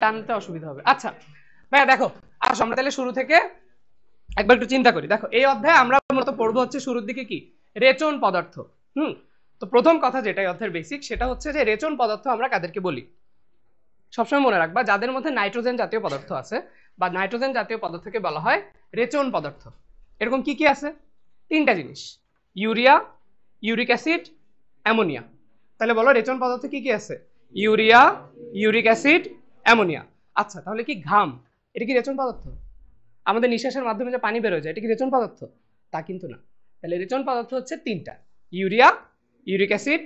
টানতে অসুবিধা হবে। আচ্ছা ভাইয়া দেখো, আসো আমরা তাহলে শুরু থেকে একবার একটু চিন্তা করি। দেখো এই অধ্যায়ে আমরা মূলত পড়বো হচ্ছে শুরুর দিকে কি রেচন পদার্থ। তো প্রথম কথা যেটা এই অধ্যায়ের বেসিক, সেটা হচ্ছে যে রেচন পদার্থ আমরা কাদেরকে বলি। সবসময় মনে রাখবা যাদের মধ্যে নাইট্রোজেন জাতীয় পদার্থ আছে বা নাইট্রোজেন জাতীয় পদার্থকে বলা হয় রেচন পদার্থ। এরকম কি কি আছে? তিনটা জিনিস, ইউরিয়া, ইউরিক অ্যাসিড, অ্যামোনিয়া। তাহলে বলো রেচন পদার্থ কি কি আছে? Urea, uric acid, ammonia. আচ্ছা তাহলে কি ঘাম এটা কি রেচন পদার্থ? আমাদের নিঃশ্বাসের মাধ্যমে যে পানি বের হয়ে যায় এটা কি রেচন পদার্থ? তা কিন্তু না। তাহলে রেচন পদার্থ হচ্ছে তিনটা, urea, uric acid,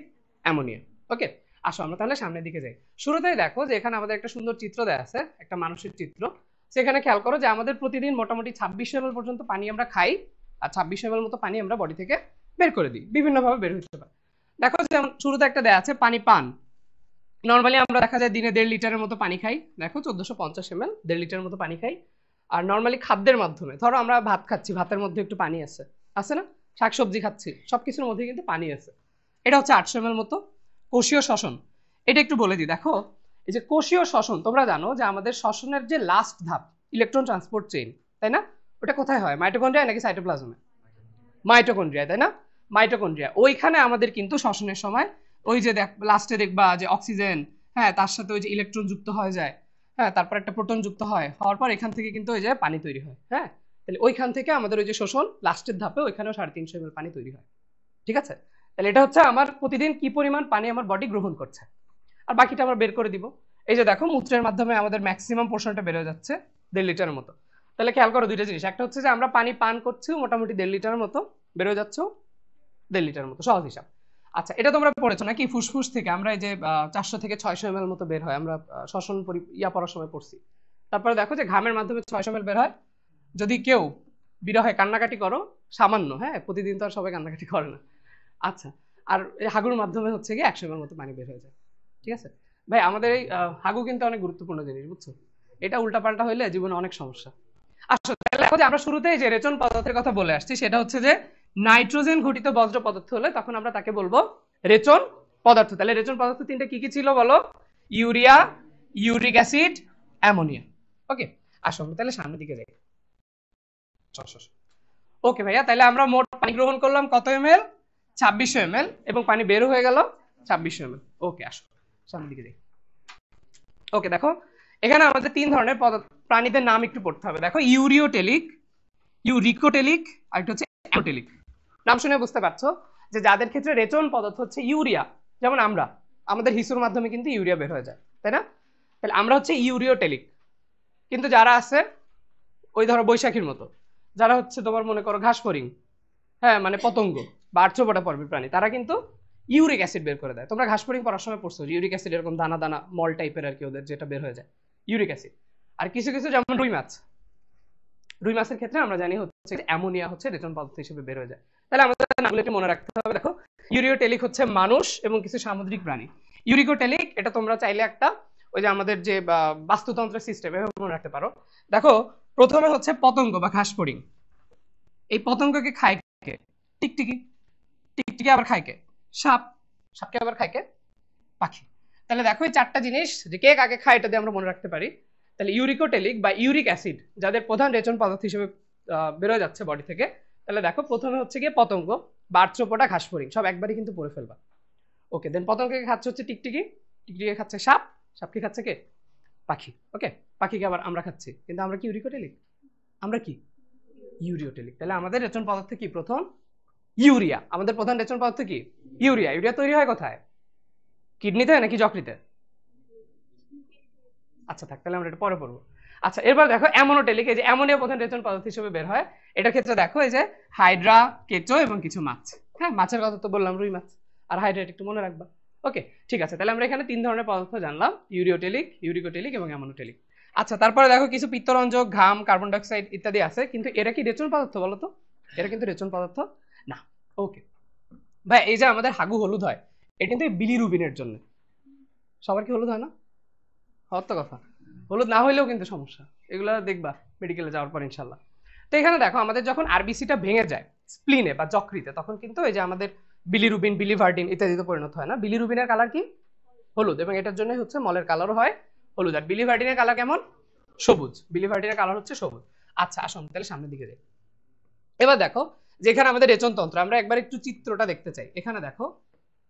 ammonia. Okay, আসো আমরা তাহলে সামনের দিকে যাই। শুরুতেই দেখো যে এখানে আমাদের একটা সুন্দর চিত্র দেওয়া আছে, একটা মানুষের চিত্র। সেখানে খেয়াল করো যে আমাদের প্রতিদিন মোটামুটি 2600 ml পর্যন্ত পানি আমরা খাই, আর 2600 ml মতো পানি আমরা বডি থেকে বের করে দিই, বিভিন্নভাবে বের হতে পারে। দেখো যেমন শুরুতে একটা দেওয়া আছে পানি পান। নর্মালি আমরা দেখা যায় দিনে 1.5 লিটারের মতো পানি খাই। দেখো 1450 ml, 1.5 লিটারের মতো পানি খাই। আর নর্মালি খাদ্যের মাধ্যমে ধরো আমরা ভাত খাচ্ছি, ভাতের মধ্যে একটু পানি আছে, আছে না? শাকসবজি খাচ্ছি, সবকিছুর মধ্যে কিন্তু পানি আছে। এটা হচ্ছে 800 ml মতো। কোষীয় শ্বসন, এটা একটু বলে দিই। দেখো এই যে কোষীয় শ্বসন, তোমরা জানো যে আমাদের শ্বসনের যে লাস্ট ধাপ ইলেকট্রন ট্রান্সপোর্ট চেইন, তাই না? ওটা কোথায় হয়? মাইটোকন্ড্রিয়া নাকি সাইটোপ্লাজমে? মাইটোকন্ড্রিয়া, তাই না? মাইটোকন্ড্রিয়া, ওইখানে আমাদের কিন্তু শ্বসনের সময় ওই যে লাস্টে দেখবা যে অক্সিজেন, হ্যাঁ, তার সাথে ওই যে ইলেকট্রন যুক্ত হয়ে যায়, হ্যাঁ, তারপর একটা প্রোটন যুক্ত হয়, হওয়ার পর এখান থেকে কিন্তু ওই যে পানি তৈরি হয়। হ্যাঁ, তাহলে ওইখান থেকে আমাদের ওই যে শোষণ লাস্টের ধাপে ওইখানেও 350 ml পানি তৈরি হয়। ঠিক আছে, তাহলে এটা হচ্ছে আমার প্রতিদিন কি পরিমাণ পানি আমার বডি গ্রহণ করছে, আর বাকিটা আমরা বের করে দিব। এই যে দেখো মূত্রের মাধ্যমে আমাদের ম্যাক্সিমাম পোর্শনটা বের হয়ে যাচ্ছে 1.5 লিটারের মতো। তাহলে খেয়াল করো দুইটা জিনিস, একটা হচ্ছে যে আমরা পানি পান করছি মোটামুটি 1.5 লিটারের মতো, বের হয়ে যাচ্ছে 1.5 লিটারের মতো, সহজ হিসাব। আচ্ছা এটা তোমরা পড়েছো নাকি? ফুসফুস থেকে আমরা এই যে 400 থেকে 600 ml মতো বের হয়, আমরা শ্বসন পড়ার সময় পড়ছি। তারপরে দেখো যে ঘামের মাধ্যমে 600 ml বের হয়। যদি কেউ বিরহে কান্নাকাটি করো সামান্য, হ্যাঁ, প্রতিদিন তো আর সবাই কান্নাকাটি করে না। আচ্ছা, আর এই হাগুর মাধ্যমে হচ্ছে গিয়ে 100 ml মতো পানি বের হয়ে যায়। ঠিক আছে ভাই, আমাদের এই হাগু কিন্তু অনেক গুরুত্বপূর্ণ জিনিস, বুঝছো? এটা উল্টাপাল্টা হইলে জীবনে অনেক সমস্যা। আসলে দেখো যে আমরা শুরুতেই যে রেচন পদার্থের কথা বলে আসছি, সেটা হচ্ছে যে নাইট্রোজেন ঘটিত বজ্র পদার্থ হলে তখন আমরা তাকে বলবো রেচন পদার্থ। তাহলে রেচন পদার্থ তিনটা কি কি ছিল বলো? Urea, uric acid, ammonia. Okay, আসো আমরা তাহলে সামনের দিকে যাই। ওকে ভাইয়া, তাহলে আমরা মোট পানি গ্রহণ করলাম কত ml? 2600 ml, এবং পানি বের হয়ে গেল 2600 ml। ওকে, আসো সামনের দিকে যাই। ওকে দেখো এখানে আমাদের তিন ধরনের প্রাণীদের নাম একটু পড়তে হবে। দেখো ইউরিওটেলিক, ইউরিকোটেলিক, আর একটা হচ্ছে অ্যামোটেলিক। নাম শুনে বুঝতে পারছো যে যাদের ক্ষেত্রে রেচন পদার্থ হচ্ছে ইউরিয়া, যেমন আমরা, আমাদের হিসুর মাধ্যমে কিন্তু ইউরিয়া বের হয়ে যায়, তাই না? তাহলে আমরা হচ্ছে ইউরিওটেলিক। কিন্তু যারা আছে ওই ধরো বৈশাখীর মতো, যারা হচ্ছে তোমার মনে করো ঘাসফড়িং, হ্যাঁ, মানে পতঙ্গ বা আর্থ্রোপোডা পর্বের প্রাণী, তারা কিন্তু ইউরিক অ্যাসিড বের করে দেয়। তোমরা ঘাসফড়িং পড়ার সময় পড়ছো ইউরিক অ্যাসিড এরকম দানা দানা মল টাইপের আর কি ওদের, যেটা বের হয়ে যায় ইউরিক অ্যাসিড। আর কিছু কিছু যেমন রুই মাছ, রুই মাছের ক্ষেত্রে আমরা জানি হচ্ছে অ্যামোনিয়া হচ্ছে রেচন পদার্থ হিসেবে বের হয়ে যায়। তাহলে আমাদের নামগুলোকে মনে রাখতে হবে। দেখো ইউরিওটেলিক হচ্ছে মানুষ এবং কিছু সামুদ্রিক প্রাণী। ইউরিকোটেলিক এটা তোমরা চাইলে একটা ওই যে আমাদের যে বাস্তুতন্ত্রের সিস্টেম এভাবে মনে রাখতে পারো। দেখো প্রথমে হচ্ছে পতঙ্গ বা ঘাসফড়িং, এই পতঙ্গকে খায় কে? টিকটিকি, টিকটিকি আবার খায় কে? সাপ, সাপকে আবার খায় কে? পাখি। তাহলে দেখো এই চারটা জিনিস যে কে কাকে খায় এটা দিয়ে আমরা মনে রাখতে পারি। তাহলে ইউরিকোটেলিক বা ইউরিক অ্যাসিড যাদের প্রধান রেচন পদার্থ হিসেবে বেরোয় যাচ্ছে বডি থেকে, তাহলে দেখো প্রথমে হচ্ছে গিয়ে পতঙ্গ বা আর্থ্রোপোডা, ঘাসফড়িং, সব একবারই কিন্তু পড়ে ফেলবা। ওকে, দেন পতঙ্গকে খাচ্ছে হচ্ছে টিকটিকি, টিকটিকি খাচ্ছে সাপ, সাপকে খাচ্ছে কে? পাখি। ওকে, পাখিকে আবার আমরা খাচ্ছি, কিন্তু আমরা কি ইউরিকোটেলিক? আমরা কি ইউরিওটেলিক। তাহলে আমাদের রেচন পদার্থ কি? প্রথম ইউরিয়া। আমাদের প্রধান রেচন পদার্থ কি? ইউরিয়া। ইউরিয়া তৈরি হয় কোথায়? কিডনিতে নাকি যকৃতে? আচ্ছা থাক, তাহলে আমরা এটা পরে পড়বো। আচ্ছা এরপর দেখো অ্যামোনোটেলিক, এই যে অ্যামোনিয়া প্রধান রেচন পদার্থ হিসেবে বের হয়। এটার ক্ষেত্রে দেখো এই যে হাইড্রা, কেঁচো এবং কিছু মাছ। হ্যাঁ, মাছের কথা তো বললাম, রুই মাছ আর হাইড্রা, একটু মনে রাখবা। ওকে ঠিক আছে, তাহলে আমরা এখানে তিন ধরনের পদার্থ জানলাম, ইউরিওটেলিক, ইউরিকোটেলিক এবং অ্যামোনোটেলিক। আচ্ছা তারপরে দেখো কিছু পিত্তরঞ্জক, ঘাম, কার্বন ডাইঅক্সাইড ইত্যাদি আছে, কিন্তু এরা কি রেচন পদার্থ বলো তো? এরা কিন্তু রেচন পদার্থ না। ওকে ভাই, এই যে আমাদের হাগু হলুদ হয়, এটা কিন্তু বিলিরুবিনের জন্য। সবার কি হলুদ হয় না? হওয়ার তো কথা, হলুদ না হইলেও কিন্তু সমস্যা, এগুলো দেখবা মেডিকেলে যাওয়ার পর ইনশাল্লাহ। তো এখানে দেখো আমাদের যখন আরবিসিটা ভেঙে যায় স্প্লিনে বা যকৃতে, তখন কিন্তু এই যে আমাদের বিলিরুবিন, বিলিভার্ডিন ইত্যাদিতে পরিণত হয় না। বিলিরুবিনের কালার কি? হলুদ, এবং এটার জন্য হচ্ছে মলের কালারও হয় হলুদ, আর বিলিভার্ডিনের কালার কেমন? সবুজ। বিলিভার্ডিনের কালার হচ্ছে সবুজ। আচ্ছা আসুন তাহলে সামনের দিকে যাই। এবার দেখো যেখানে আমাদের রেচনতন্ত্র, আমরা একবার একটু চিত্রটা দেখতে চাই। এখানে দেখো,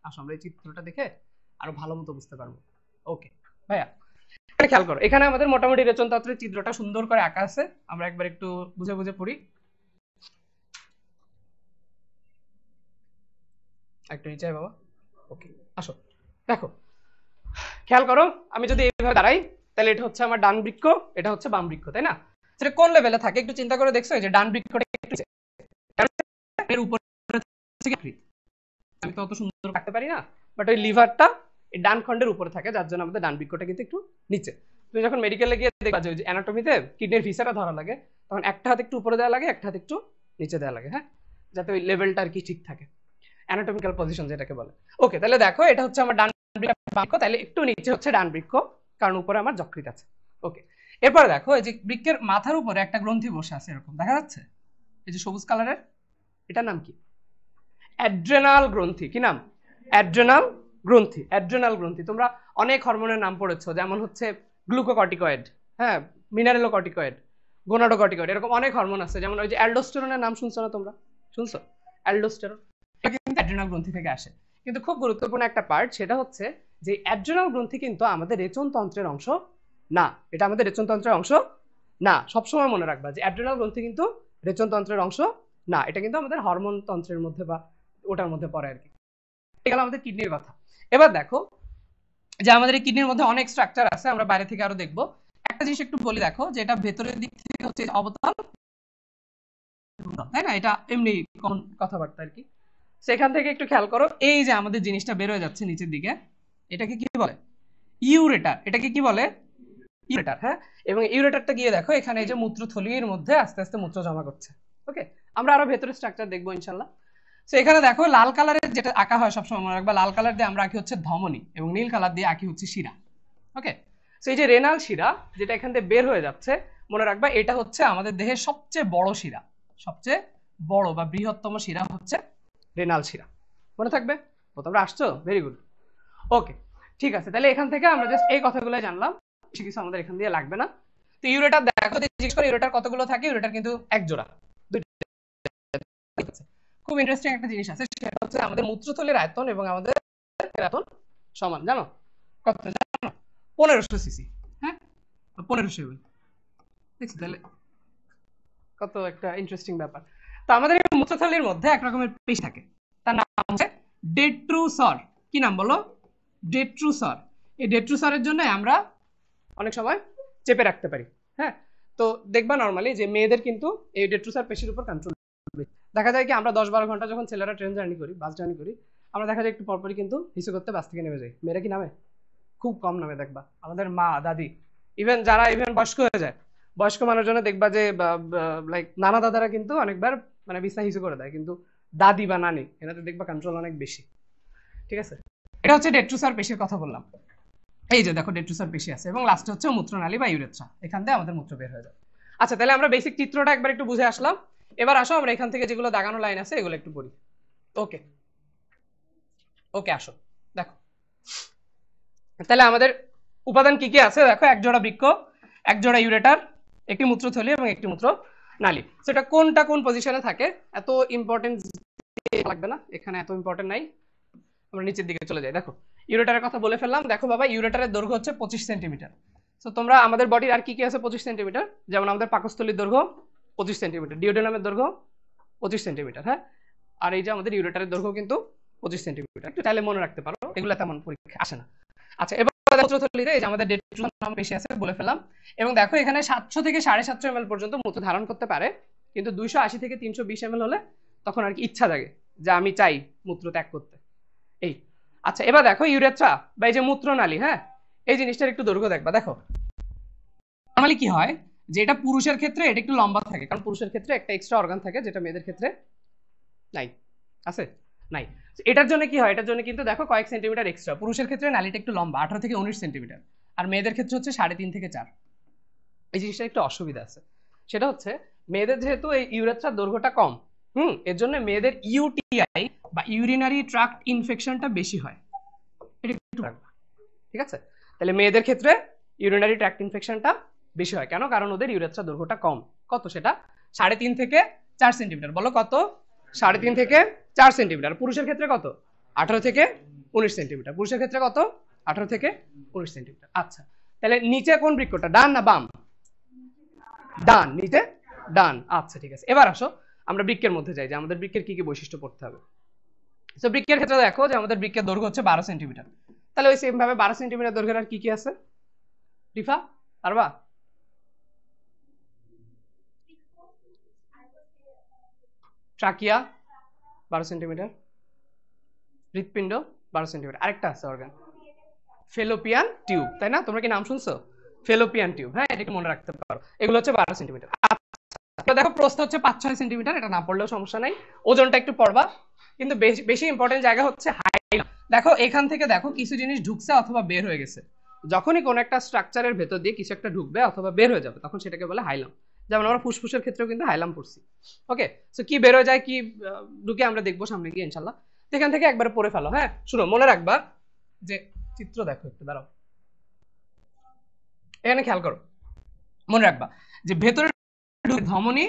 আসো আমরা এই চিত্রটা দেখে আরো ভালো মতো বুঝতে পারবো। ওকে ভাইয়া এখানে খেয়াল করো, এখানে আমাদের মোটামুটি রেচনতন্ত্রের চিত্রটা সুন্দর করে আঁকা আছে, আমরা একবার একটু বুঝে বুঝে পড়ি। একটু নিচে বাবা। ওকে আসো দেখো, খেয়াল করো, আমি যদি এইভাবে দাঁড়াই তাহলে এটা হচ্ছে আমার ডান বৃক্ষ, এটা হচ্ছে বাম বৃক্ষ, তাই না? সেটা কোন লেভেলে থাকে একটু চিন্তা করে দেখছো? এই যে ডান বৃক্ষটা একটু এর উপরে থেকে, আমি তো অত সুন্দর কাটতে পারি না, বাট ওই লিভারটা এই ডান খণ্ডের উপরে থাকে, যার জন্য আমাদের ডান বৃক্ষটা কিন্তু একটু নিচে। তুমি যখন মেডিকেলে গিয়ে দেখবা যে অ্যানাটমিতে কিডনির ভিসাটা ধরা লাগে, তখন একটা হাত একটু উপরে দেওয়া লাগে, একটা হাত একটু নিচে দেওয়া লাগে, হ্যাঁ, যাতে ওই লেভেলটা আর কি ঠিক থাকে, অ্যানাটমিক্যাল পজিশন যেটাকে বলে। ওকে তাহলে দেখো এটা হচ্ছে আমার ডান বৃক্ষ, তাহলে একটু নিচে হচ্ছে ডান বৃক্ষ, কারণ উপরে আমার যকৃৎ আছে। ওকে এরপরে দেখো এই যে বৃক্ষের মাথার উপরে একটা গ্রন্থি বসে আছে, এরকম দেখা যাচ্ছে, এই যে সবুজ কালারের, এটার নাম কি? অ্যাড্রেনাল গ্রন্থি। কি নাম? অ্যাড্রেনাল গ্রন্থি। অ্যাড্রেনাল গ্রন্থি তোমরা অনেক হরমোনের নাম পড়েছো, যেমন হচ্ছে গ্লুকোকর্টিকয়েড, হ্যাঁ, মিনারেলোকর্টিকয়েড, গোনাডোকর্টিকয়েড, এরকম অনেক হরমোন আছে। যেমন ওই যে অ্যালডোস্টেরনের নাম শুনছো না তোমরা? শুনছো অ্যালডোস্টেরন? এটা কিন্তু অ্যাড্রেনাল গ্রন্থি থেকে আসে। কিন্তু খুব গুরুত্বপূর্ণ একটা পার্ট, সেটা হচ্ছে যে অ্যাড্রেনাল গ্রন্থি কিন্তু আমাদের রেচনতন্ত্রের অংশ না। এটা আমাদের রেচনতন্ত্রের অংশ না, সবসময় মনে রাখবা যে অ্যাড্রেনাল গ্রন্থি কিন্তু রেচনতন্ত্রের অংশ না, এটা কিন্তু আমাদের হরমোন তন্ত্রের মধ্যে বা ওটার মধ্যে পড়ে আর কি। এটা আমাদের কিডনির কথা। এবার দেখো যে আমাদের এই কিডনির মধ্যে অনেক স্ট্রাকচার আছে, আমরা বাইরে থেকে আরো দেখবো। একটা জিনিস একটু বলি, দেখো যে এটা ভেতরের দিক থেকে হচ্ছে অবতল, তাই না? এটা এমনি কমন কথাবার্তা আর কি। সেখান থেকে একটু খেয়াল করো, এই যে আমাদের জিনিসটা বের হয়ে যাচ্ছে নিচের দিকে, এটাকে কি বলে? ইউরেটার। এটাকে কি বলে? ইউরেটার, হ্যাঁ। এবং ইউরেটারটা গিয়ে দেখো এখানে এই যে মূত্রথলির মধ্যে আস্তে আস্তে মূত্র জমা করছে। ওকে আমরা আরো ভেতরে স্ট্রাকচার দেখবো ইনশাল্লাহ। তো এখানে দেখো লাল কালারের যেটা আঁকা হয় সবসময় মনে রাখবা, লাল কালার দিয়ে আমরা আঁকি হচ্ছে ধমনী, এবং নীল কালার দিয়ে আঁকি হচ্ছে শিরা। ওকে তো এই যে রেনাল শিরা যেটা এখান থেকে বের হয়ে যাচ্ছে, মনে রাখবা এটা হচ্ছে আমাদের দেহের সবচেয়ে বড় শিরা, সবচেয়ে বড় বা বৃহত্তম শিরা হচ্ছে রেনাল শিরা। মনে থাকবে? তোমরা আসছো, ভেরি গুড। ওকে ঠিক আছে, তাহলে এখান থেকে আমরা জাস্ট এই কথাগুলো জানলাম, বেশি কিছু আমাদের এখান দিয়ে লাগবে না। তো ইউরেটার দেখো, জিজ্ঞেস করে ইউরেটার কতগুলো থাকে? ইউরেটার কিন্তু এক জোড়া, খুব ইন্টারেস্টিং একটা জিনিস আছে, সেটা হচ্ছে আমাদের মূত্রথলির আয়তন এবং আমাদের আয়তন সমান, জানো কত? জানো 1500 সিসি, হ্যাঁ 1500 দেখছি, তাহলে কত একটা ইন্টারেস্টিং ব্যাপার। তো আমাদের মূত্রথলির মধ্যে এক রকমের পেশি থাকে, তার নাম হচ্ছে ডেট্রুসর। কি নাম বলো? ডেট্রুসর। এই ডেট্রুসরের জন্য আমরা অনেক সময় চেপে রাখতে পারি, হ্যাঁ। তো দেখবা নর্মালি যে মেয়েদের কিন্তু এই ডেট্রুসার পেশির উপর কন্ট্রোল, দেখা যায় কি আমরা 10-12 ঘন্টা যখন ছেলেরা ট্রেন জার্নি করি, বাস জার্নি করি, আমরা দেখা যায় একটু পরপরই কিন্তু হিসু করতে বাস থেকে নেমে যাই। মেয়েরা কি নামে? খুব কম নামে দেখবা। আমাদের মা দাদি, ইভেন যারা বয়স্ক হয়ে যায়, বয়স্ক মানুষজনে দেখবা যে লাইক নানা দাদারা কিন্তু অনেকবার মানে বিছনা হিসু করে দেয়, কিন্তু দাদি বা নানি এনাতে দেখবা কন্ট্রোল অনেক বেশি। ঠিক আছে, এটা হচ্ছে ডেট্রুসার পেশির কথা বললাম। এই যে দেখো ডেট্রুসার পেশি আছে, এবং লাস্টে হচ্ছে মূত্রনালী বা ইউরেথ্রা, এখান থেকে আমাদের মূত্র বের হয়ে যায়। আচ্ছা তাহলে আমরা বেসিক চিত্রটা একবার একটু বুঝে আসলাম। এবার আসো আমরা এখান থেকে যেগুলো দাগানো লাইন আছে এগুলো একটু পড়ি। ওকে ওকে আসো দেখো, তাহলে আমাদের উপাদান কি কি আছে দেখো, এক জোড়া বৃক্ক, এক জোড়া ইউরেটার, একটি মূত্রথলি এবং একটি মূত্র নালী। সেটা কোনটা কোন পজিশনে থাকে এত ইম্পর্টেন্ট লাগবে না, এখানে এত ইম্পর্টেন্ট নাই, আমরা নিচের দিকে চলে যাই। দেখো ইউরেটারের কথা বলে ফেললাম। দেখো বাবা ইউরেটারের দৈর্ঘ্য হচ্ছে 25 সেন্টিমিটার। তো তোমরা আমাদের বডির আর কি কি আছে 25 সেন্টিমিটার, যেমন আমাদের পাকস্থলীর দৈর্ঘ্য 25 সেন্টিমিটার, ডিওডেনামের দৈর্ঘ্য 25 সেন্টিমিটার, হ্যাঁ। আর এই যে আমাদের ইউরেটারের দৈর্ঘ্য কিন্তু 25 সেন্টিমিটার, একটু চাইলে মনে রাখতে পারো, এগুলো তেমন পরীক্ষা আসে না। আচ্ছা এবার মূত্রথলিতে এই যে আমাদের ডেট্রুসর নাম পেশি আছে বলে ফেললাম, এবং দেখো এখানে 700 থেকে 750 ml পর্যন্ত মূত্র ধারণ করতে পারে, কিন্তু 280 থেকে 320 ml হলে তখন আর কি ইচ্ছা জাগে যে আমি চাই মূত্র ত্যাগ করতে। এই আচ্ছা এবার দেখো ইউরেথ্রা বা এই যে মূত্রনালী, হ্যাঁ, এই জিনিসটার একটু দৈর্ঘ্য দেখবা। দেখো নরমালি কি হয় যে এটা পুরুষের ক্ষেত্রে এটা একটু লম্বা থাকে, কারণ পুরুষের ক্ষেত্রে একটা এক্সট্রা অর্গান থাকে যেটা মেয়েদের ক্ষেত্রে নাই, আছে নাই। এটার জন্য কি হয়, এটার জন্য কিন্তু দেখো কয়েক সেন্টিমিটার এক্সট্রা, পুরুষের ক্ষেত্রে নালীটা একটু লম্বা 18 থেকে 19 সেন্টিমিটার, আর মেয়েদের ক্ষেত্রে হচ্ছে 3.5 থেকে 4। এই জিনিসটা একটু অসুবিধা আছে, সেটা হচ্ছে মেয়েদের যেহেতু এই ইউরেথ্রার দৈর্ঘ্যটা কম, এর জন্য মেয়েদের ইউটিআই বা ইউরিনারি ট্রাক্ট ইনফেকশনটা বেশি হয়, এটা একটু রাখবা। ঠিক আছে, তাহলে মেয়েদের ক্ষেত্রে ইউরিনারি ট্র্যাক্ট ইনফেকশনটা বেশি হয়। কেন? কারণ ওদের ইউরেথ্রা দৈর্ঘ্যটা কম। কত সেটা? 3.5 থেকে 4 সেন্টিমিটার। বলো কত? 3.5 থেকে 4 সেন্টিমিটার। পুরুষের ক্ষেত্রে কত? 18 থেকে 19 সেন্টিমিটার। পুরুষের ক্ষেত্রে কত? 18 থেকে 19 সেন্টিমিটার। আচ্ছা, তাহলে নিচে কোন বৃক্কটা, ডান না বাম? ডান, নিচে ডান। আচ্ছা ঠিক আছে, এবার আসো আমরা বৃক্কের মধ্যে যাই যে আমাদের বৃক্কের কি কি বৈশিষ্ট্য পড়তে হবে। তো বৃক্কের ক্ষেত্রে দেখো যে আমাদের বৃক্কের দৈর্ঘ্য হচ্ছে 12 সেন্টিমিটার। তাহলে ওই সেম ভাবে 12 সেন্টিমিটার দৈর্ঘ্যের আর কি কি আছে? রিফা পারবা? ট্রাকিয়া 12 সেন্টিমিটার, হৃৎপিণ্ড 12 সেন্টিমিটার, আরেকটা আছে অর্গান, ফেলোপিয়ান টিউব, তাই না? তোমরা কি নাম শুনছো? ফেলোপিয়ান টিউব, হ্যাঁ এটা মনে রাখতে পারো। এগুলো হচ্ছে 12 সেন্টিমিটার। আচ্ছা দেখো প্রস্থ হচ্ছে 5-6 সেন্টিমিটার, এটা না পড়লেও সমস্যা নাই। ওজনটা একটু পড়বা, কিন্তু বেশি ইম্পর্টেন্ট জায়গা হচ্ছে হাইলাম। দেখো এখান থেকে দেখো কিছু জিনিস ঢুকছে অথবা বের হয়ে গেছে। যখনই কোন একটা স্ট্রাকচারের ভেতর দিয়ে কিছু একটা ঢুকবে অথবা বের হয়ে যাবে তখন সেটাকে বলে হাইলাম। যেমন আমরা ফুসফুসের ক্ষেত্রেও কিন্তু হাইলাম পড়ছি। ওকে, সো কি বের হয়ে যায় কি ঢুকে আমরা দেখবো সামনে গিয়ে ইনশাল্লাহ। এখান থেকে একবারে পড়ে ফেলো। হ্যাঁ শুনো, মনে রাখবা যে চিত্র দেখো একটু, দাঁড়াও এখানে খেয়াল করো, মনে রাখবা যে ভেতরে ধমনী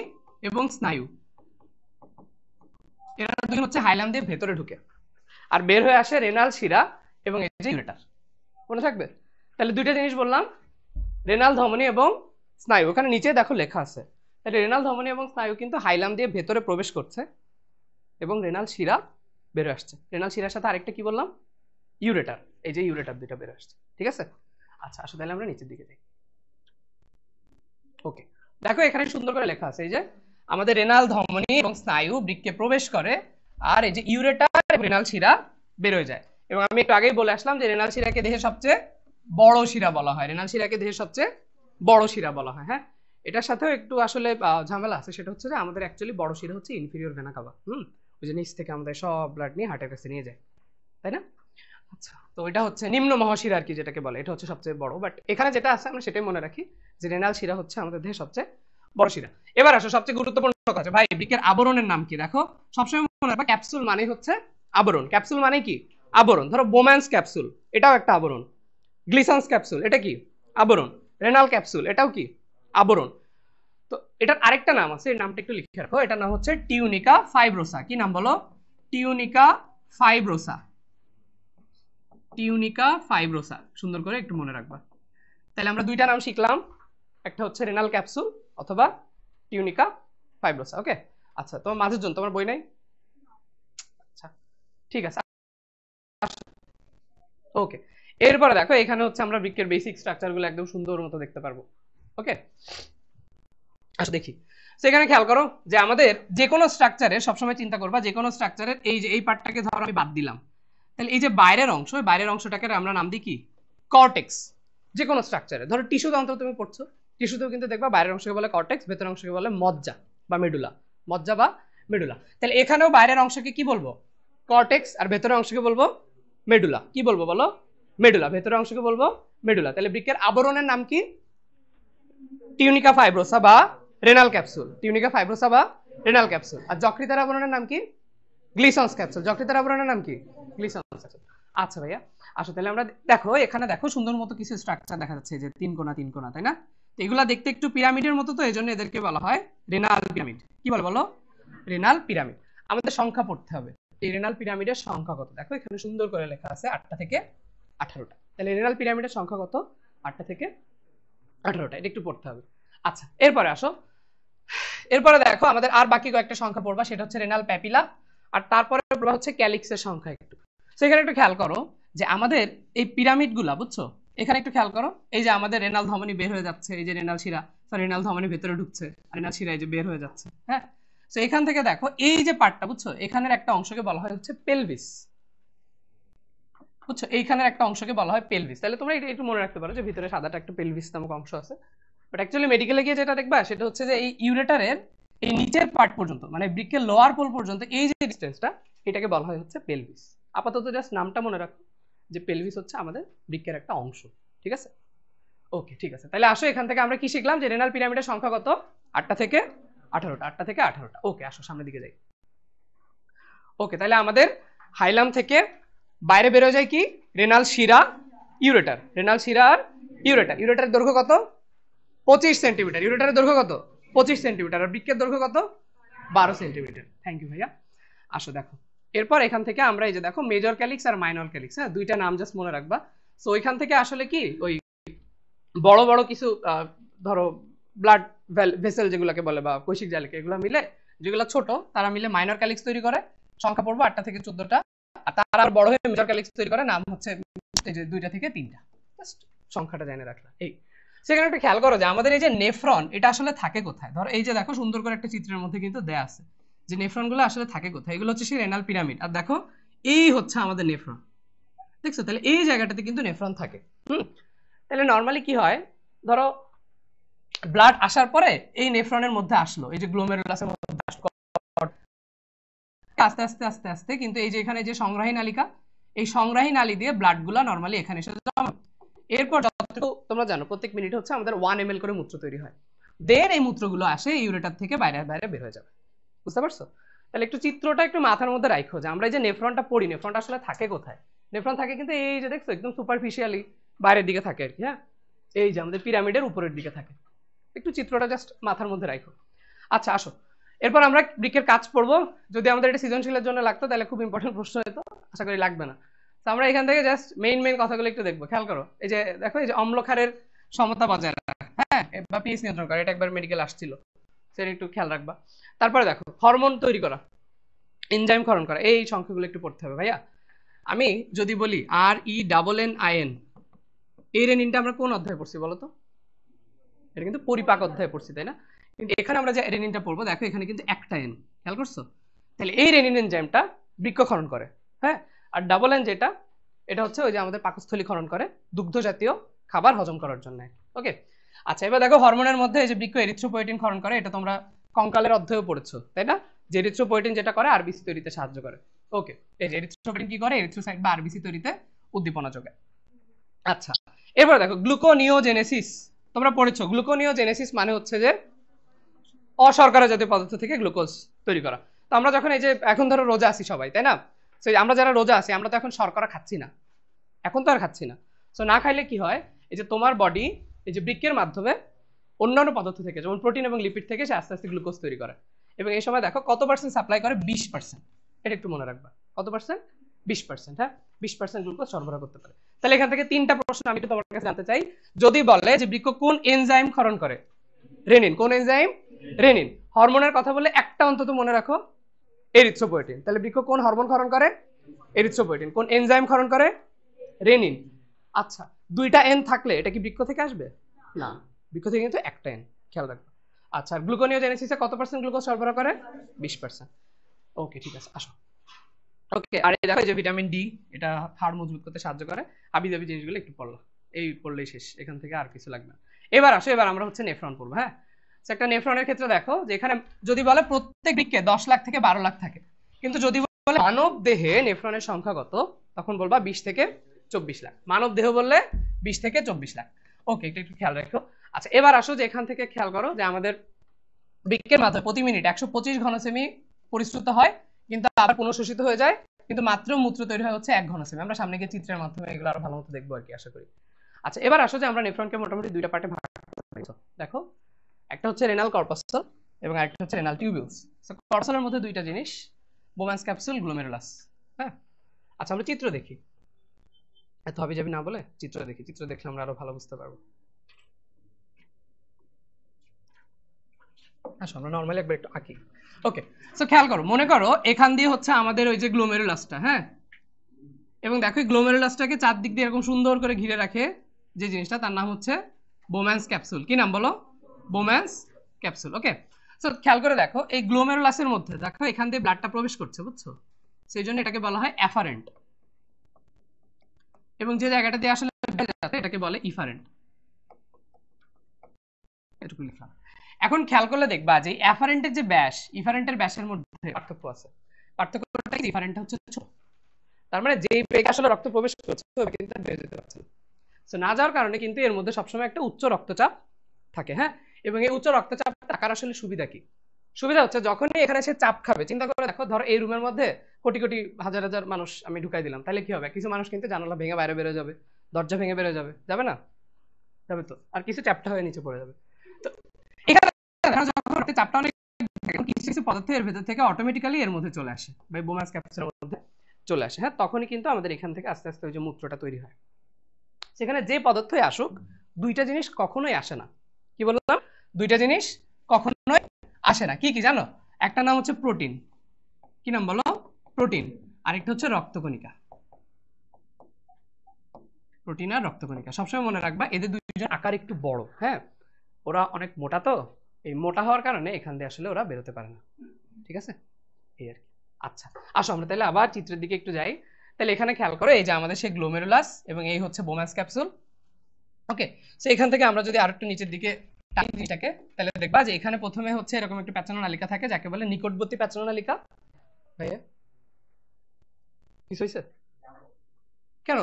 এবং স্নায়ু, এরা দুজন হচ্ছে হাইলাম দিয়ে ভেতরে ঢুকে, আর বের হয়ে আসে রেনাল শিরা এবং এই যে ইউরেটার। মনে থাকবে? তাহলে দুইটা জিনিস বললাম, রেনাল ধমনী এবং স্নায়ু, ওখানে নিচে দেখো লেখা আছে। তাহলে রেনাল ধমনী এবং স্নায়ু কিন্তু হাইলাম দিয়ে ভেতরে প্রবেশ করছে এবং রেনাল শিরা বের হয়ে আসছে। রেনাল শিরার সাথে আরেকটা কি বললাম? ইউরেটার, এই যে ইউরেটার দুইটা বের আসছে। ঠিক আছে, আচ্ছা আসো তাহলে আমরা নিচের দিকে যাই। ওকে, দেখো এখানে সুন্দর করে লেখা আছে এই যে আমাদের রেনাল ধমনী এবং স্নায়ু বৃক্কে প্রবেশ করে, আর এই যে ইউরেটার এবং রেনাল শিরা বের হয়ে যায়। এবং আমি একটু আগেই বলে আসলাম যে রেনাল শিরাকে দেহের সবচেয়ে বড় শিরা বলা হয়। রেনাল শিরাকে দেহের সবচেয়ে বড় শিরা বলা হয়। হ্যাঁ, এটার সাথেও একটু আসলে ঝামেলা আছে, সেটা হচ্ছে যে আমাদের অ্যাকচুয়ালি বড় শিরা হচ্ছে ইনফিরিয়র ভেনা কাভা। ওই যে নিচ থেকে আমাদের সব ব্লাড নিয়ে হার্টের কাছে নিয়ে যায়, তাই না? আচ্ছা, তো এটা হচ্ছে নিম্ন মহাশিরা আর কি যেটাকে বলে, এটা হচ্ছে সবচেয়ে বড়। বাট এখানে যেটা আছে আমরা সেটাই মনে রাখি যে রেনাল শিরা হচ্ছে আমাদের দেহের সবচেয়ে বড় শিরা। এবার আসো সবচেয়ে গুরুত্বপূর্ণ কথা, ভাই বৃক্কের আবরণের নাম কি? দেখো সবসময় মনে রাখবা ক্যাপসুল মানে হচ্ছে আবরণ। ক্যাপসুল মানে কি? আবরণ। ধরো বোম্যান্স ক্যাপসুল, এটাও একটা আবরণ। গ্লিসান্স ক্যাপসুল, এটা কি? আবরণ। রেনাল ক্যাপসুল, এটাও কি? আবরণ। তো এটার আরেকটা নাম আছে, এই নামটা একটু লিখে রাখো, এটার নাম হচ্ছে টিউনিকা ফাইব্রোসা। কি নাম বলো? টিউনিকা ফাইব্রোসা। টিউনিকা ফাইব্রোসা, সুন্দর করে একটু মনে রাখবা। তাহলে আমরা দুইটা নাম শিখলাম, একটা হচ্ছে রেনাল ক্যাপসুল অথবা টিউনিকা ফাইব্রোসা। ওকে, আচ্ছা তোমার মাঝের জন তোমার বই নাই? আচ্ছা ঠিক আছে, ওকে। এরপরে দেখো এখানে হচ্ছে আমরা বৃক্কের বেসিক স্ট্রাকচারগুলো একদম সুন্দর মতো দেখতে পারবো। ওকে, আচ্ছা দেখি। সেখানে খেয়াল করো যে আমাদের যে কোনো স্ট্রাকচারে সবসময় চিন্তা করবা, যে কোনো স্ট্রাকচারের এই যে এই পার্টটাকে ধরো আমি বাদ দিলাম, তাহলে এই যে বাইরের অংশ, বাইরের অংশটাকে আমরা নাম দিই কি? কর্টেক্স। যে কোনো স্ট্রাকচারে ধরো টিস্যু তন্ত্র তুমি পড়ছো, টিস্যুতেও কিন্তু দেখবা বাইরের অংশকে বলে কর্টেক্স, ভেতরের অংশকে বলে মজ্জা বা মেডুলা। মজ্জা বা মেডুলা। তাহলে এখানেও বাইরের অংশকে কি বলবো? কর্টেক্স, আর ভেতরের অংশকে বলবো মেডুলা। কি বলবো বলো? মেডুলা। ভেতরের অংশকে বলবো মেডুলা। তাহলে বৃক্কের আবরণের নাম কি? টিউনিকা ফাইব্রোসা বা রেনাল ক্যাপসুল। টিউনিকা ফাইব্রোসা বা রেনাল ক্যাপসুল। আর যকৃতের আবরণের নাম কি? Glisson's capsule. যকৃতের আবরণের নাম কি? Glisson's capsule. আচ্ছা ভাইয়া আসো তাহলে আমরা দেখো এখানে দেখো সুন্দর মতো কিছু স্ট্রাকচার দেখা যাচ্ছে, যে তিন কোণা, তাই না? তো এগুলা দেখতে একটু পিরামিডের মতো, তো এই জন্য এদেরকে বলা হয় রেনাল পিরামিড। কি বলে বলো? Renal pyramid. আমাদের সংখ্যা পড়তে হবে, এই রেনাল পিরামিডের সংখ্যা কত? দেখো এখানে সুন্দর করে লেখা আছে 8টা থেকে 18টা। তাহলে রেনাল পিরামিডের সংখ্যা কত? 8টা থেকে 18টা, এটা একটু পড়তে হবে। আচ্ছা এরপরে আসো, এরপরে দেখো আমাদের আর বাকি কয়েকটা সংখ্যা পড়বা, সেটা হচ্ছে রেনাল প্যাপিলা, আর তারপরে পড়বা হচ্ছে ক্যালিক্সের সংখ্যা একটু। সেখানে একটু খেয়াল করো যে আমাদের এই পিরামিডগুলা, বুঝছো? এখানে একটু খেয়াল করো, এই যে আমাদের রেনাল ধমনী বের হয়ে যাচ্ছে, এই যে রেনাল শিরা, রেনাল ধমনী ভেতরে ঢুকছে, আর রেনাল শিরা এই যে বের হয়ে যাচ্ছে। হ্যাঁ, তো এখান থেকে দেখো এই যে পার্টটা, বুঝছো, এখানের একটা অংশকে বলা হয় হচ্ছে পেলভিস। বুঝছো, এইখানের একটা অংশকে বলা হয় পেলভিস। তাহলে তোমরা এটা একটু মনে রাখতে পারো যে ভিতরে সাদাটা একটা পেলভিস নামক অংশ আছে। বাট অ্যাকচুয়ালি মেডিকেলে গিয়ে যেটা দেখবা সেটা হচ্ছে যে এই ইউরেটারের এই নিচের পার্ট পর্যন্ত, মানে বৃক্কের লোয়ার পোল পর্যন্ত এই যে ডিসটেন্সটা, এটাকে বলা হয় হচ্ছে পেলভিস। আপাতত জাস্ট নামটা মনে রাখো যে পেলভিস হচ্ছে আমাদের বৃক্কের একটা অংশ। ঠিক আছে, ওকে ঠিক আছে। তাহলে আসো এখান থেকে আমরা কি শিখলাম? যে রেনাল পিরামিডের সংখ্যা কত? 8টা থেকে 18টা। 8টা থেকে 18টা। ওকে, আসো সামনের দিকে যাই। ওকে, তাহলে আমাদের হাইলাম থেকে বাইরে বেরো যায় কি? রেনাল শিরা, ইউরেটার। রেনাল শিরা আর ইউরেটার, ইউরেটারের দৈর্ঘ্য কত? 25 সেন্টিমিটার। ইউরেটারের দৈর্ঘ্য কত? 25 সেন্টিমিটার। আর বৃক্কের দৈর্ঘ্য কত? 12 সেন্টিমিটার। থ্যাংক ইউ ভাইয়া। আসো দেখো, এরপর এখান থেকে আমরা এই যে দেখো মেজর ক্যালিক্স আর মাইনর ক্যালিক্স, হ্যাঁ দুইটা নাম জাস্ট মনে রাখবা। সো ওইখান থেকে আসলে কি ওই বড় বড় কিছু ধরো ব্লাড ভেসেল যেগুলোকে বলে বা কৈশিক জালিকা, এগুলো মিলে যেগুলো ছোট তারা মিলে মাইনর ক্যালিক্স তৈরি করে, সংখ্যা পড়বো 8টা থেকে 14টা। আর তারা আর বড় হয়ে মেজর ক্যালিক্স তৈরি করে, নাম হচ্ছে এই যে 2টা থেকে 3টা। জাস্ট সংখ্যাটা জেনে রাখলাম। এই সেখানে একটু খেয়াল করো যে আমাদের এই যে নেফ্রন এটা আসলে থাকে কোথায়। ধরো এই যে দেখো সুন্দর করে একটা চিত্রের মধ্যে কিন্তু দেয়া আছে যে নেফ্রন গুলো আসলে থাকে কোথায়। এগুলো হচ্ছে সেই রেনাল পিরামিড। আর দেখো এই হচ্ছে আমাদের নেফ্রন, দেখছো? তাহলে এই জায়গাটাতে কিন্তু নেফ্রন থাকে। তাহলে নর্মালি কি হয়, ধরো ব্লাড আসার পরে এই নেফ্রনের মধ্যে আসলো, এই যে গ্লোমেরুলাসের মধ্যে আস্তে আস্তে আস্তে আস্তে কিন্তু এই যে এখানে যে সংগ্রাহী নালিকা, এই সংগ্রাহী নালী দিয়ে ব্লাড গুলা নর্মালি এখানে এসে জমা। এরপর যতটুকু তোমরা জানো প্রত্যেক মিনিট হচ্ছে আমাদের 1 ml করে মূত্র তৈরি হয়। দেন এই মূত্রগুলো আসে ইউরেটার থেকে বাইরে বাইরে বের হয়ে যাবে। বুঝতে পারছো? তাহলে একটু চিত্রটা একটু মাথার মধ্যে রাখো যে আমরা এই যে নেফ্রনটা পড়ি, নেফ্রনটা আসলে থাকে কোথায়। নেফ্রন থাকে কিন্তু এই যে দেখছো একদম সুপারফিশিয়ালি বাইরের দিকে থাকে আর কি। হ্যাঁ, এই যে আমাদের পিরামিডের উপরের দিকে থাকে। একটু চিত্রটা জাস্ট মাথার মধ্যে রাখো। আচ্ছা আসো, এরপর আমরা বৃক্কের কাজ পড়বো। যদি আমাদের এটা সৃজনশীলের জন্য লাগতো তাহলে খুব ইম্পর্টেন্ট প্রশ্ন হতো, আশা করি লাগবে না। তো আমরা এখান থেকে জাস্ট মেইন কথাগুলো একটু দেখবো। খেয়াল করো, এই যে দেখো এই যে অম্লক্ষারের সমতা বজায় রাখা, হ্যাঁ, বা পিএইচ নিয়ন্ত্রণ করা, এটা একবার মেডিকেল আসছিল, সেটা একটু খেয়াল রাখবা। তারপরে দেখো হরমোন তৈরি করা, এনজাইম ক্ষরণ করা, এই সংখ্যাগুলো একটু পড়তে হবে ভাইয়া। আমি যদি বলি RENNIN, এই রেনিনটা আমরা কোন অধ্যায়ে পড়ছি বলো তো? এটা কিন্তু পরিপাক অধ্যায়ে পড়ছি, তাই না? কিন্তু এখানে আমরা যে রেনিনটা পড়বো দেখো এখানে কিন্তু একটা এন, খেয়াল করছো? তাহলে এই রেনিন এনজাইমটা বৃক্কক্ষরণ করে, হ্যাঁ। আর ডাবল এন যেটা, এটা হচ্ছে ওই যে আমাদের পাকস্থলী ক্ষরণ করে দুগ্ধ জাতীয় খাবার হজম করার জন্য। ওকে, আচ্ছা এবার দেখো হরমোনের মধ্যে এই যে বৃক্ক এরিথ্রোপয়েটিন ক্ষরণ করে, এটা তোমরা কঙ্কালের অধ্যায়েও পড়েছো, তাই না? যে এরিথ্রোপয়েটিন যেটা করে আরবিসি তৈরিতে সাহায্য করে। ওকে, এই যে এরিথ্রোপয়েটিন কি করে? এরিথ্রোসাইট বা আরবিসি তৈরিতে উদ্দীপনা যোগায়। আচ্ছা এবার দেখো গ্লুকোনিওজেনেসিস, তোমরা পড়েছো। গ্লুকোনিওজেনেসিস মানে হচ্ছে যে অশর্করা জাতীয় পদার্থ থেকে গ্লুকোজ তৈরি করা। তো আমরা যখন এই যে এখন ধরো রোজা আছি সবাই, তাই না? সো আমরা যারা রোজা আছি আমরা তো এখন শর্করা খাচ্ছি না, এখন তো আর খাচ্ছি না। সো না খাইলে কি হয়, এই যে তোমার বডি এই যে বৃক্কের মাধ্যমে অন্যান্য পদার্থ থেকে যেমন প্রোটিন এবং লিপিড থেকে সে আস্তে আস্তে গ্লুকোজ তৈরি করে। এবং এই সময় দেখো কত পার্সেন্ট সাপ্লাই করে? 20%। এটা একটু মনে রাখবা, কত পার্সেন্ট? 20%। হ্যাঁ, 20% গ্লুকোজ সরবরাহ করতে পারে। তাহলে এখান থেকে 3টা প্রশ্ন আমি তোমার কাছে জানতে চাই। যদি বলে যে বৃক্ক কোন এনজাইম ক্ষরণ করে? রেনিন। কোন এনজাইম? রেনিন। হরমোনের কথা বলে একটা অন্তত মনে রাখো, এরিথ্রোপয়েটিন। তাহলে বৃক্ক কোন হরমোন ক্ষরণ করে? এরিথ্রোপয়েটিন। কোন এনজাইম ক্ষরণ করে? রেনিন। আচ্ছা, 2টা এন থাকলে এটা কি বৃক্ক থেকে আসবে? না, বৃক্ক থেকে কিন্তু একটা এন, খেয়াল রাখবে। আচ্ছা, গ্লুকোনিওজেনেসিসে কত পার্সেন্ট গ্লুকোজ সরবরাহ করে? 20%। ওকে, ঠিক আছে, আসো। ওকে, আর এই দেখো যে ভিটামিন ডি, এটা হাড় মজবুত করতে সাহায্য করে। হাবিজাবি জিনিসগুলো একটু পড়লাম, এই পড়লেই শেষ, এখান থেকে আর কিছু লাগবে না। এবার আসো, এবার আমরা হচ্ছে নেফ্রন পড়বো। হ্যাঁ, একটা নেফ্রনের ক্ষেত্রে দেখো যে এখানে যদি বলে প্রত্যেক বৃক্কে 10 লাখ থেকে 12 লাখ থাকে, কিন্তু যদি বলে মানব দেহে নেফ্রনের সংখ্যা কত, তখন বলবা 20 থেকে 24 লাখ। মানব দেহ বললে 20 থেকে 24 লাখ। ওকে, এটা একটু খেয়াল রাখো। আচ্ছা এবার আসো যে এখান থেকে খেয়াল করো যে আমাদের বৃক্কের মাধ্যমে প্রতি মিনিট 125 ঘনসেমি পরিশ্রুত হয়, কিন্তু আবার পুনঃশোষিত হয়ে যায়, কিন্তু মাত্র মূত্র তৈরি হয় হচ্ছে 1 ঘনসেমি। আমরা সামনে গিয়ে চিত্রের মাধ্যমে এগুলো আরো ভালো মতো দেখবো আর কি, আশা করি। আচ্ছা এবার আসো যে আমরা নেফ্রনকে মোটামুটি 2টা পার্টে ভাগ করতে। দেখো একটা হচ্ছে রেনাল কর্পাসল এবং আরেকটা হচ্ছে রেনাল টিউবিউলস। সো কর্পাসলের মধ্যে 2টা জিনিস, বোম্যান্স ক্যাপসুল, গ্লোমেরুলাস। হ্যাঁ, আচ্ছা আমরা চিত্র দেখি, এত হবে যাবি না বলে চিত্র দেখি, চিত্র দেখলে আমরা আরো ভালো বুঝতে পারবো। আসো আমরা নরমালি একবার একটু আঁকি। ওকে, সো খেয়াল করো, মনে করো এখান দিয়ে হচ্ছে আমাদের ওই যে গ্লোমেরুলাসটা, হ্যাঁ, এবং দেখো গ্লোমেরুলাসটাকে চারদিক দিয়ে এরকম সুন্দর করে ঘিরে রাখে যে জিনিসটা, তার নাম হচ্ছে বোম্যান্স ক্যাপসুল। কি নাম বলো? Bowman's capsule. ওকে, সো খেয়াল করে দেখো এই গ্লোমেরুলাসের মধ্যে দেখো এখান দিয়ে ব্লাডটা প্রবেশ করছে, বুঝছো? সেই জন্য এটাকে বলা হয় অ্যাফারেন্ট, এবং যে জায়গাটা দিয়ে আসলে এটাকে বলে ইফারেন্ট। এটুকু লিখলাম। এখন খেয়াল করলে দেখবা যে অ্যাফারেন্টের যে ব্যাস, ইফারেন্টের ব্যাসের মধ্যে পার্থক্য আছে। পার্থক্যটা কি? ইফারেন্টটা হচ্ছে ছোট, তার মানে যেই বেগে আসলে রক্ত প্রবেশ করছে ওই বেগে কিন্তু বেড়ে যেতে পারছে না। সো না যাওয়ার কারণে কিন্তু এর মধ্যে সবসময় একটা উচ্চ রক্তচাপ থাকে। হ্যাঁ, এবং এই উচ্চ রক্তচাপ থাকার আসলে সুবিধা কি? সুবিধা হচ্ছে যখনই এখানে সে চাপ খাবে, চিন্তা করে দেখো, ধরো এই রুমের মধ্যে কোটি কোটি হাজার হাজার মানুষ আমি ঢুকাই দিলাম, তাহলে কি হবে? কিছু মানুষ কিন্তু জানালা ভেঙে বাইরে বেরো যাবে, দরজা ভেঙে বেরো যাবে, যাবে না? যাবে তো, আর কিছু চ্যাপ্টা হয়ে নিচে পড়ে যাবে। তো এখানে যখন চাপটা অনেক কিছু কিছু পদার্থ এর ভেতর থেকে অটোমেটিক্যালি এর মধ্যে চলে আসে বা বোমাস ক্যাপসুলের মধ্যে চলে আসে, হ্যাঁ, তখনই কিন্তু আমাদের এখান থেকে আস্তে আস্তে ওই যে মূত্রটা তৈরি হয়। সেখানে যে পদার্থই আসুক, দুইটা জিনিস কখনোই আসে না। কি বললাম? দুইটা জিনিস কখনোই আসে না। কি কি জানো? একটা নাম হচ্ছে প্রোটিন। কি নাম বলো? প্রোটিন। আরেকটা হচ্ছে রক্তকণিকা। প্রোটিন আর রক্তকণিকা সবসময় মনে রাখবা, এদের দুইজন আকার একটু বড়, হ্যাঁ, ওরা অনেক মোটা, তো এই মোটা হওয়ার কারণে এখান দিয়ে আসলে ওরা বেরোতে পারে না। ঠিক আছে, এই আর কি। আচ্ছা, আসো আমরা তাহলে আবার চিত্রের দিকে একটু যাই। তাহলে এখানে খেয়াল করো, এই যে আমাদের সেই গ্লোমেরুলাস এবং এই হচ্ছে বোমাস ক্যাপসুল। ওকে, সো এখান থেকে আমরা যদি আরেকটু নিচের দিকে টানি জিনিসটাকে, তাহলে দেখবা যে এখানে প্রথমে হচ্ছে এরকম একটা প্যাচানো নালিকা থাকে, যাকে বলে নিকটবর্তী প্যাচানো নালিকা। ভাইয়া কিছু হয়েছে কেন?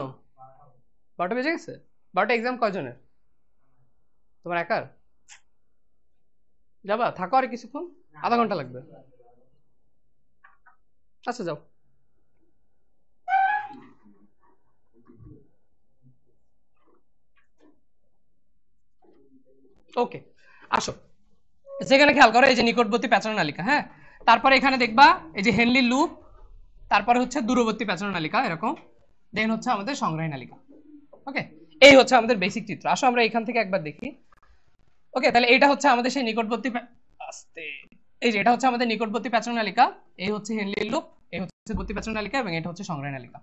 12টা বেজে গেছে? 12টা এক্সাম কয়জনের? তোমার একার? যাবা? থাকো আর কিছুক্ষণ, আধা ঘন্টা লাগবে। আচ্ছা যাও। ওকে, আসো। সেখানে খেয়াল করো, এই যে নিকটবর্তী প্যাচানো নালিকা, হ্যাঁ, তারপরে এখানে দেখবা এই যে হেনলি লুপ, তারপরে হচ্ছে দূরবর্তী প্যাচানো নালিকা এরকম, দেন হচ্ছে আমাদের সংগ্রাহী নালিকা। ওকে, এই হচ্ছে আমাদের বেসিক চিত্র। আসো আমরা এখান থেকে একবার দেখি। ওকে, তাহলে এটা হচ্ছে আমাদের সেই নিকটবর্তী আস্তে, এই যে এটা হচ্ছে আমাদের নিকটবর্তী প্যাচানো নালিকা, এই হচ্ছে হেনলি লুপ, এই হচ্ছে দূরবর্তী প্যাচানো নালিকা, এবং এটা হচ্ছে সংগ্রাহী নালিকা।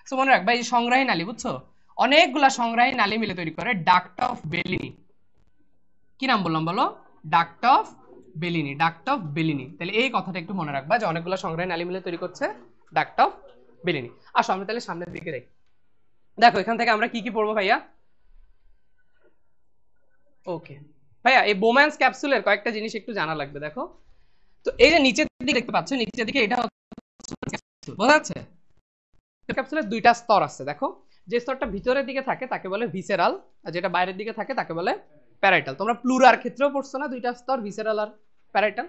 সো মনে রাখবা, এই সংগ্রাহী নালী, বুঝছো, অনেকগুলা সংগ্রাহী নালী মিলে তৈরি করে ডাক্ট অফ বেলিনি। কি নাম বললাম বলো? Duct of Bellini, duct of Bellini. তাহলে এই কথাটা একটু মনে রাখবা যে অনেকগুলো সংগ্রাহী নালী মিলে তৈরি করছে ডাক্ট অফ বেলিনি। আসো আমরা তাহলে সামনের দিকে যাই। দেখো এখান থেকে আমরা কি কি পড়বো ভাইয়া? ওকে ভাইয়া, এই বোম্যান্স ক্যাপসুলের কয়েকটা জিনিস একটু জানা লাগবে। দেখো তো এই যে নিচের দিকে দেখতে পাচ্ছ, নিচের দিকে এটা বোঝা যাচ্ছে? ক্যাপসুলের দুইটা স্তর আছে। দেখো, যে স্তরটা ভিতরের দিকে থাকে তাকে বলে ভিসেরাল, আর যেটা বাইরের দিকে থাকে তাকে বলে প্যারাইটাল। তোমরা প্লুরার ক্ষেত্রেও পড়ছো না দুইটা স্তর, ভিসেরাল আর প্যারাইটাল?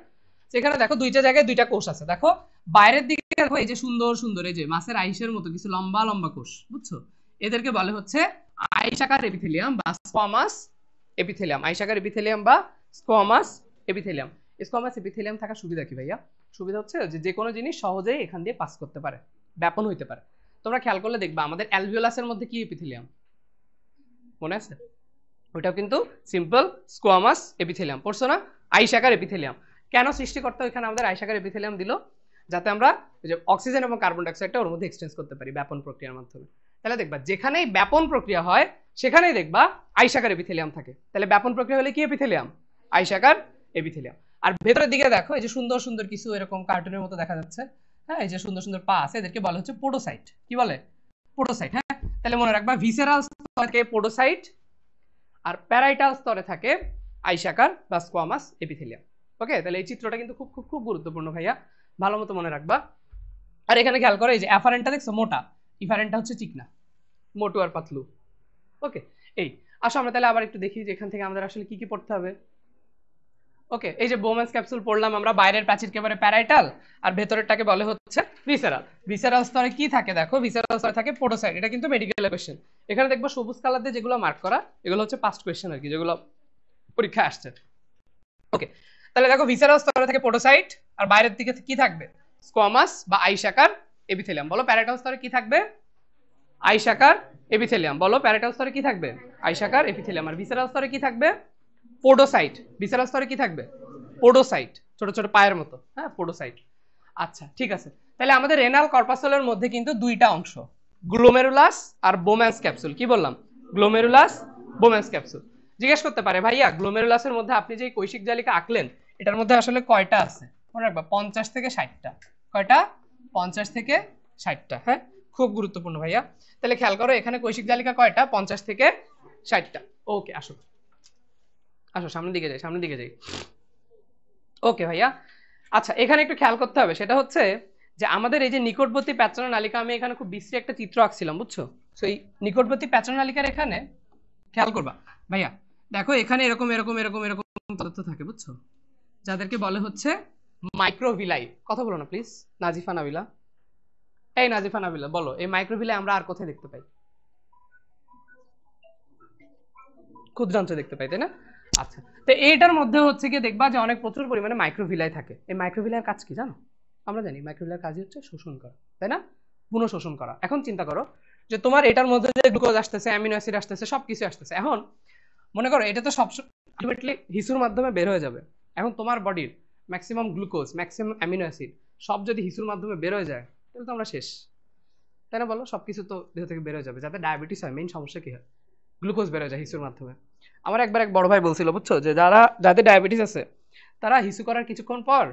সেখানে দেখো দুইটা জায়গায় দুইটা কোষ আছে। দেখো বাইরের দিকে দেখো এই যে সুন্দর সুন্দর এই যে মাছের আইসের মতো কিছু লম্বা লম্বা কোষ, বুঝছো, এদেরকে বলে হচ্ছে আইসাকার এপিথেলিয়াম বা স্কোয়ামাস এপিথেলিয়াম। আইসাকার এপিথেলিয়াম বা স্কোয়ামাস এপিথেলিয়াম। স্কোয়ামাস এপিথেলিয়াম থাকার সুবিধা কি ভাইয়া? সুবিধা হচ্ছে যে কোনো জিনিস সহজেই এখান দিয়ে পাস করতে পারে, ব্যাপন হইতে পারে। তোমরা খেয়াল করলে দেখবা আমাদের অ্যালভিওলাসের মধ্যে কি এপিথেলিয়াম মনে আছে? ওইটাও কিন্তু সিম্পল স্কোয়ামাস এপিথেলিয়াম। পড়ছো না? আইসাকার এপিথেলিয়াম। কেন সৃষ্টিকর্তা এখানে আমাদের আইসাকার এপিথেলিয়াম দিল? যাতে আমরা যে অক্সিজেন এবং কার্বন ডাইঅক্সাইডটা ওর মধ্যে এক্সচেঞ্জ করতে পারি ব্যাপন প্রক্রিয়ার মাধ্যমে। তাহলে দেখবা যেখানেই ব্যাপন প্রক্রিয়া হয় সেখানেই দেখবা আইসাকার এপিথেলিয়াম থাকে। তাহলে ব্যাপন প্রক্রিয়া হলে কি এপিথেলিয়াম? আইসাকার এপিথেলিয়াম। আর ভেতরের দিকে দেখো এই যে সুন্দর সুন্দর কিছু এরকম কার্টুনের মতো দেখা যাচ্ছে, হ্যাঁ, এই যে সুন্দর সুন্দর পা আছে, এদেরকে বলা হচ্ছে পোডোসাইট। কি বলে? পোডোসাইট। হ্যাঁ, তাহলে মনে রাখবা ভিসেরাল স্তরে পোডোসাইট আর প্যারাইটাল স্তরে থাকে আইসাকার বা স্কোয়ামাস এপিথেলিয়াম। ওকে, তাহলে এই চিত্রটা কিন্তু খুব খুব খুব গুরুত্বপূর্ণ ভাইয়া, ভালো মতো মনে রাখবা। আর এখানে খেয়াল করো এই যে অ্যাফারেন্টটা দেখছো মোটা, ইফারেন্টটা হচ্ছে চিকনা, মোটু আর পাতলু। ওকে, এই আসো আমরা তাহলে আবার একটু দেখি যে এখান থেকে আমাদের আসলে কি কি পড়তে হবে। ওকে, এই যে বোম্যান্স ক্যাপসুল পড়লাম আমরা, বাইরের প্রাচীরকে বলে প্যারাইটাল আর ভেতরেরটাকে বলে হচ্ছে ভিসেরাল। ভিসেরাল স্তরে কি থাকে? দেখো ভিসেরাল স্তরে থাকে পোডোসাইট। এটা কিন্তু মেডিকেল কোশ্চেন। এখানে দেখবো সবুজ কালার দিয়ে যেগুলো মার্ক করা, এগুলো হচ্ছে পাস্ট কোশ্চেন আর কি, যেগুলো পরীক্ষা আসছে। ওকে, তাহলে দেখো ভিসেরাল স্তরে থাকে পোডোসাইট আর বাইরের দিকে কি থাকবে? স্কোয়ামাস বা আইসাকার এপিথেলিয়াম। বলো প্যারাইটাল স্তরে কি থাকবে? আইসাকার এপিথেলিয়াম। বলো প্যারাইটাল স্তরে কি থাকবে? আইসাকার এপিথেলিয়াম। আর ভিসেরাল স্তরে কি থাকবে? পোডোসাইট। ভিসেরাল স্তরে কি থাকবে? পোডোসাইট, ছোট ছোট পায়ের মতো, হ্যাঁ, পোডোসাইট। আচ্ছা ঠিক আছে, তাহলে আমাদের রেনাল কর্পাসলের মধ্যে কিন্তু দুইটা অংশ, গ্লোমেরুলাস আর বোম্যান্স ক্যাপসুল। কি বললাম? Glomerulus, Bowman's capsule. জিজ্ঞেস করতে পারে ভাইয়া গ্লোমেরুলাসের মধ্যে আপনি যে কৈশিক জালিকা আঁকলেন এটার মধ্যে আসলে কয়টা আছে? মনে রাখবা 50 থেকে 60টা। কয়টা? 50 থেকে 60টা। হ্যাঁ, খুব গুরুত্বপূর্ণ ভাইয়া। তাহলে খেয়াল করো এখানে কৈশিক জালিকা কয়টা? 50 থেকে 60টা। ওকে, আসো আসো সামনের দিকে যাই, সামনের দিকে যাই। ওকে ভাইয়া, আচ্ছা এখানে একটু খেয়াল করতে হবে, সেটা হচ্ছে যে আমাদের এই যে নিকটবর্তী প্যাচানো নালিকা, আমি এখানে খুব বিশ্রী একটা চিত্র আঁকছিলাম, বুঝছো? তো এই নিকটবর্তী প্যাচানো নালিকার এখানে খেয়াল করবা ভাইয়া, দেখো এখানে এরকম এরকম এরকম এরকম পদার্থ থাকে, বুঝছো, যাদেরকে বলে হচ্ছে মাইক্রোভিলাই। কথা বলো না প্লিজ, নাজিফা নাবিলা। এই নাজিফা নাবিলা বলো, এই মাইক্রোভিলাই আমরা আর কোথায় দেখতে পাই? ক্ষুদ্রাংশ দেখতে পাই, তাই না? আচ্ছা, তো এইটার মধ্যে হচ্ছে কি দেখবা যে অনেক প্রচুর পরিমাণে মাইক্রোভিলাই থাকে। এই মাইক্রোভিলার কাজ কি জানো? আমরা জানি মাইক্রোভিলার কাজই হচ্ছে শোষণ করা, তাই না? পুনঃশোষণ করা। এখন চিন্তা করো যে তোমার এটার মধ্যে যে গ্লুকোজ আসতেছে, অ্যামিনো অ্যাসিড আসতেছে, সবকিছু আসতেছে। এখন মনে করো এটা তো সব আলটিমেটলি হিসুর মাধ্যমে বের হয়ে যাবে। এখন তোমার বডির maximum glucose, maximum amino acid সব যদি হিসুর মাধ্যমে বের হয়ে যায় তাহলে তো আমরা শেষ, তাই না? বলো, সবকিছু তো দেহ থেকে বের হয়ে যাবে। যাতে ডায়াবেটিস হয় মেইন সমস্যা কি হয়? গ্লুকোজ বের হয়ে যায় হিসুর মাধ্যমে। আমার একবার এক বড় ভাই বলছিল, বুঝছো, যে যাদের ডায়াবেটিস আছে তারা হিসু করার কিছুক্ষণ পর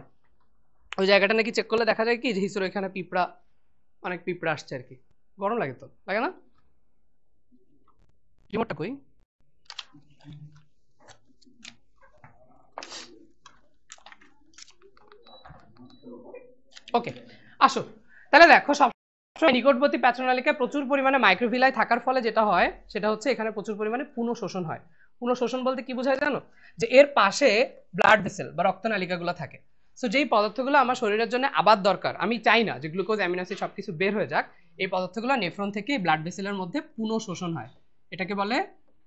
ওই জায়গাটা নাকি চেক করলে দেখা যায় কি যে হিসুর এখানে পিঁপড়া, অনেক পিঁপড়া আসছে আর কি। গরম লাগে, তো লাগে না? রিমোটটা কই? ওকে, আসো তাহলে দেখো, সবসময় নিকটবর্তী প্যাচনালিকায় প্রচুর পরিমাণে মাইক্রোভিলাই থাকার ফলে যেটা হয় সেটা হচ্ছে এখানে প্রচুর পরিমাণে পুনঃশোষণ হয়। পুনঃশোষণ বলতে কি বোঝায় জানো? যে এর পাশে ব্লাড ভেসেল বা রক্তনালিকাগুলো থাকে। সো যেই পদার্থগুলো আমার শরীরের জন্য আবার দরকার, আমি চাই না যে গ্লুকোজ, অ্যামিনো অ্যাসিড সবকিছু বের হয়ে যাক, এই পদার্থগুলো নেফ্রন থেকে ব্লাড ভেসেলের মধ্যে পুনঃশোষণ হয়। এটাকে বলে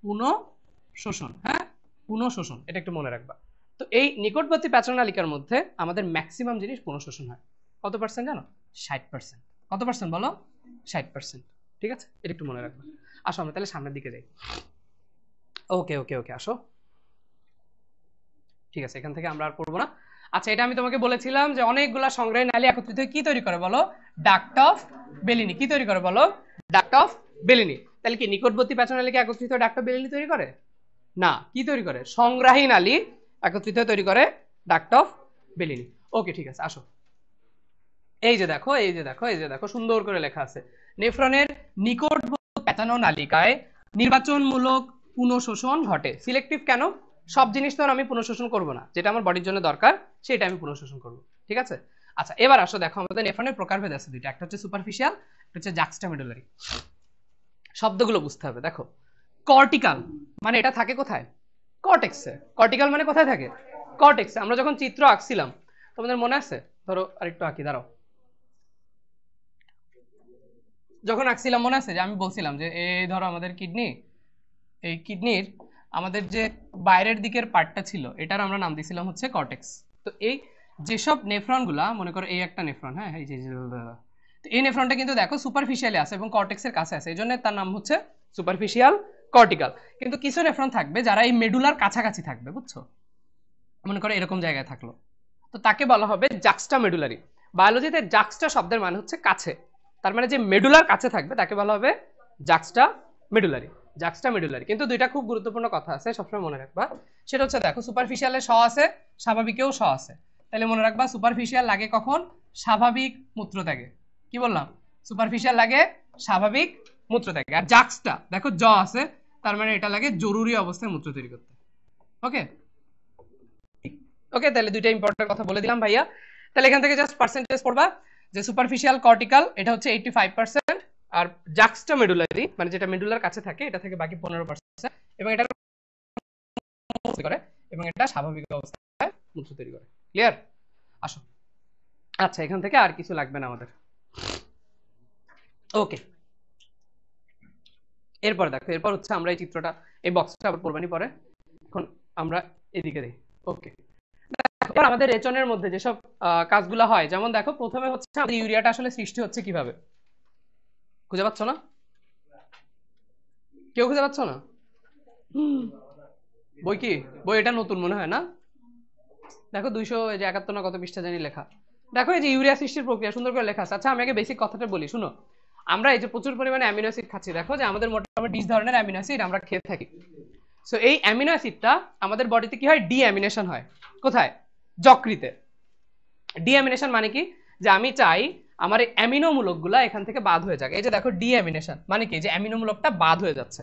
পুনঃশোষণ। হ্যাঁ, পুনঃশোষণ, এটা একটু মনে রাখবা। তো এই নিকটবর্তী প্যাচনালিকার মধ্যে আমাদের ম্যাক্সিমাম জিনিস পুনঃশোষণ হয়। কত পার্সেন্ট জানো? 60%। কত পার্সেন্ট বলো? 60%। ঠিক আছে, এটা একটু মনে রাখবো। আসো আমরা তাহলে সামনের দিকে যাই। ওকে ওকে ওকে, আসো। ঠিক আছে, এখান থেকে আমরা আর পড়বো না। আচ্ছা, এটা আমি তোমাকে বলেছিলাম যে অনেকগুলা সংগ্রহী নালী একত্রিত হয়ে কি তৈরি করে বলো? Duct of Bellini. কি তৈরি করে বলো? Duct of Bellini. তাহলে কি নিকটবর্তী প্যাচনালিকা একত্রিত হয়ে ডাক্ট অফ বেলিনি তৈরি করে? না, কি তৈরি করে? সংগ্রাহী নালী একত্রিত হয়ে তৈরি করে ডাক্ট অফ বেলিনি। ওকে, ঠিক আছে, আসো। এই যে দেখো, এই যে দেখো, এই যে দেখো, সুন্দর করে লেখা আছে, নেফ্রনের নিকটবর্তী প্যাচানো নালিকায় নির্বাচনমূলক পুনঃশোষণ ঘটে। সিলেক্টিভ কেন? সব জিনিস তো আমি পুনঃশোষণ করব না, যেটা আমার বডির জন্য দরকার সেটা আমি পুনঃশোষণ করব। ঠিক আছে, আচ্ছা এবার আসো দেখো, আমাদের নেফ্রনের প্রকারভেদ আছে দুইটা, একটা হচ্ছে সুপারফিশিয়াল, একটা হচ্ছে জাক্সটামেডুলারি। শব্দগুলো বুঝতে হবে। দেখো, কর্টিক্যাল মানে এটা থাকে কোথায়? কর্টেক্সে। কর্টিক্যাল মানে কোথায় থাকে? কর্টেক্সে। আমরা যখন চিত্র আঁকছিলাম তোমাদের মনে আছে? ধরো আরেকটু আঁকি, দাঁড়াও। যখন আঁকছিলাম মনে আছে যে আমি বলছিলাম যে এই ধরো আমাদের কিডনি, এই কিডনির আমাদের যে বাইরের দিকের পার্টটা ছিল এটার আমরা নাম দিয়েছিলাম হচ্ছে কর্টেক্স। তো এই যেসব নেফ্রনগুলা, মনে করো এই একটা নেফ্রন, হ্যাঁ, এই যে তো এই নেফ্রনটা কিন্তু দেখো সুপারফিশিয়ালি আছে এবং কর্টেক্সের কাছে আছে, এই জন্য তার নাম হচ্ছে সুপারফিশিয়াল কর্টিক্যাল। কিন্তু কিছু নেফ্রন থাকবে যারা এই মেডুলার কাছাকাছি থাকবে, বুঝছো, মনে করো এরকম জায়গায় থাকলো, তো তাকে বলা হবে জাক্সটা মেডুলারি। বায়োলজিতে জাক্সটা শব্দের মানে হচ্ছে কাছে, তার মানে যে মেডুলার কাছে থাকবে তাকে বলা হবে জাক্সটা মেডুলারি। জাক্সটা মেডুলারি। কিন্তু দুইটা খুব গুরুত্বপূর্ণ কথা আছে, সবসময় মনে রাখবা। সেটা হচ্ছে দেখো, সুপারফিশিয়ালে স আছে, স্বাভাবিকেও স আছে। তাহলে মনে রাখবা সুপারফিশিয়াল লাগে কখন? স্বাভাবিক মূত্রত্যাগে। কি বললাম? সুপারফিশিয়াল লাগে স্বাভাবিক মূত্রত্যাগে। আর জাক্সটা দেখো জ আছে, তার মানে এটা লাগে জরুরি অবস্থায় মূত্র তৈরি করতে। ওকে ওকে, তাহলে দুইটা ইম্পর্টেন্ট কথা বলে দিলাম ভাইয়া। তাহলে এখান থেকে জাস্ট পার্সেন্টেজ পড়বা যে সুপারফিশিয়াল কর্টিক্যাল এটা হচ্ছে 85%, আর জাক্সটা মেডুলারি মানে যেটা মেডুলার কাছে থাকে এটা থেকে বাকি 15%, এবং এটা করে এবং এটা স্বাভাবিক অবস্থায় মূত্র তৈরি করে। ক্লিয়ার? আসো, আচ্ছা এখান থেকে আর কিছু লাগবে না আমাদের। ওকে, এরপর দেখো, এরপর হচ্ছে আমরা এই চিত্রটা, এই বক্সটা আবার পড়বানি পরে। এখন আমরা এদিকে দেখি। ওকে, আমাদের রেচনের মধ্যে যেসব কাজগুলো হয়, যেমন দেখো প্রথমে হচ্ছে আমাদের ইউরিয়াটা আসলে সৃষ্টি হচ্ছে কিভাবে? খুঁজে পাচ্ছ না? কেউ খুঁজে পাচ্ছ না? বই কি? বই এটা নতুন মনে হয় না? দেখো 271 না কত পৃষ্ঠা জানি লেখা। দেখো এই যে ইউরিয়া সৃষ্টির প্রক্রিয়া সুন্দর করে লেখা আছে। আচ্ছা আমি আগে বেসিক কথাটা বলি, শুনো। আমরা এই যে প্রচুর পরিমাণে অ্যামিনো অ্যাসিড খাচ্ছি, দেখো যে আমাদের মোটামুটি 20 ধরনের অ্যামিনো অ্যাসিড আমরা খেয়ে থাকি। সো এই অ্যামিনো অ্যাসিডটা আমাদের বডিতে কি হয়? ডিঅ্যামিনেশন হয়। কোথায়? যকৃতে। ডিঅ্যামিনেশন মানে কি? যে আমি চাই আমার এই অ্যামিনো মূলকগুলো এখান থেকে বাদ হয়ে যাক। এই যে দেখো ডিঅ্যামিনেশন মানে কি? যে অ্যামিনো মূলকটা বাদ হয়ে যাচ্ছে।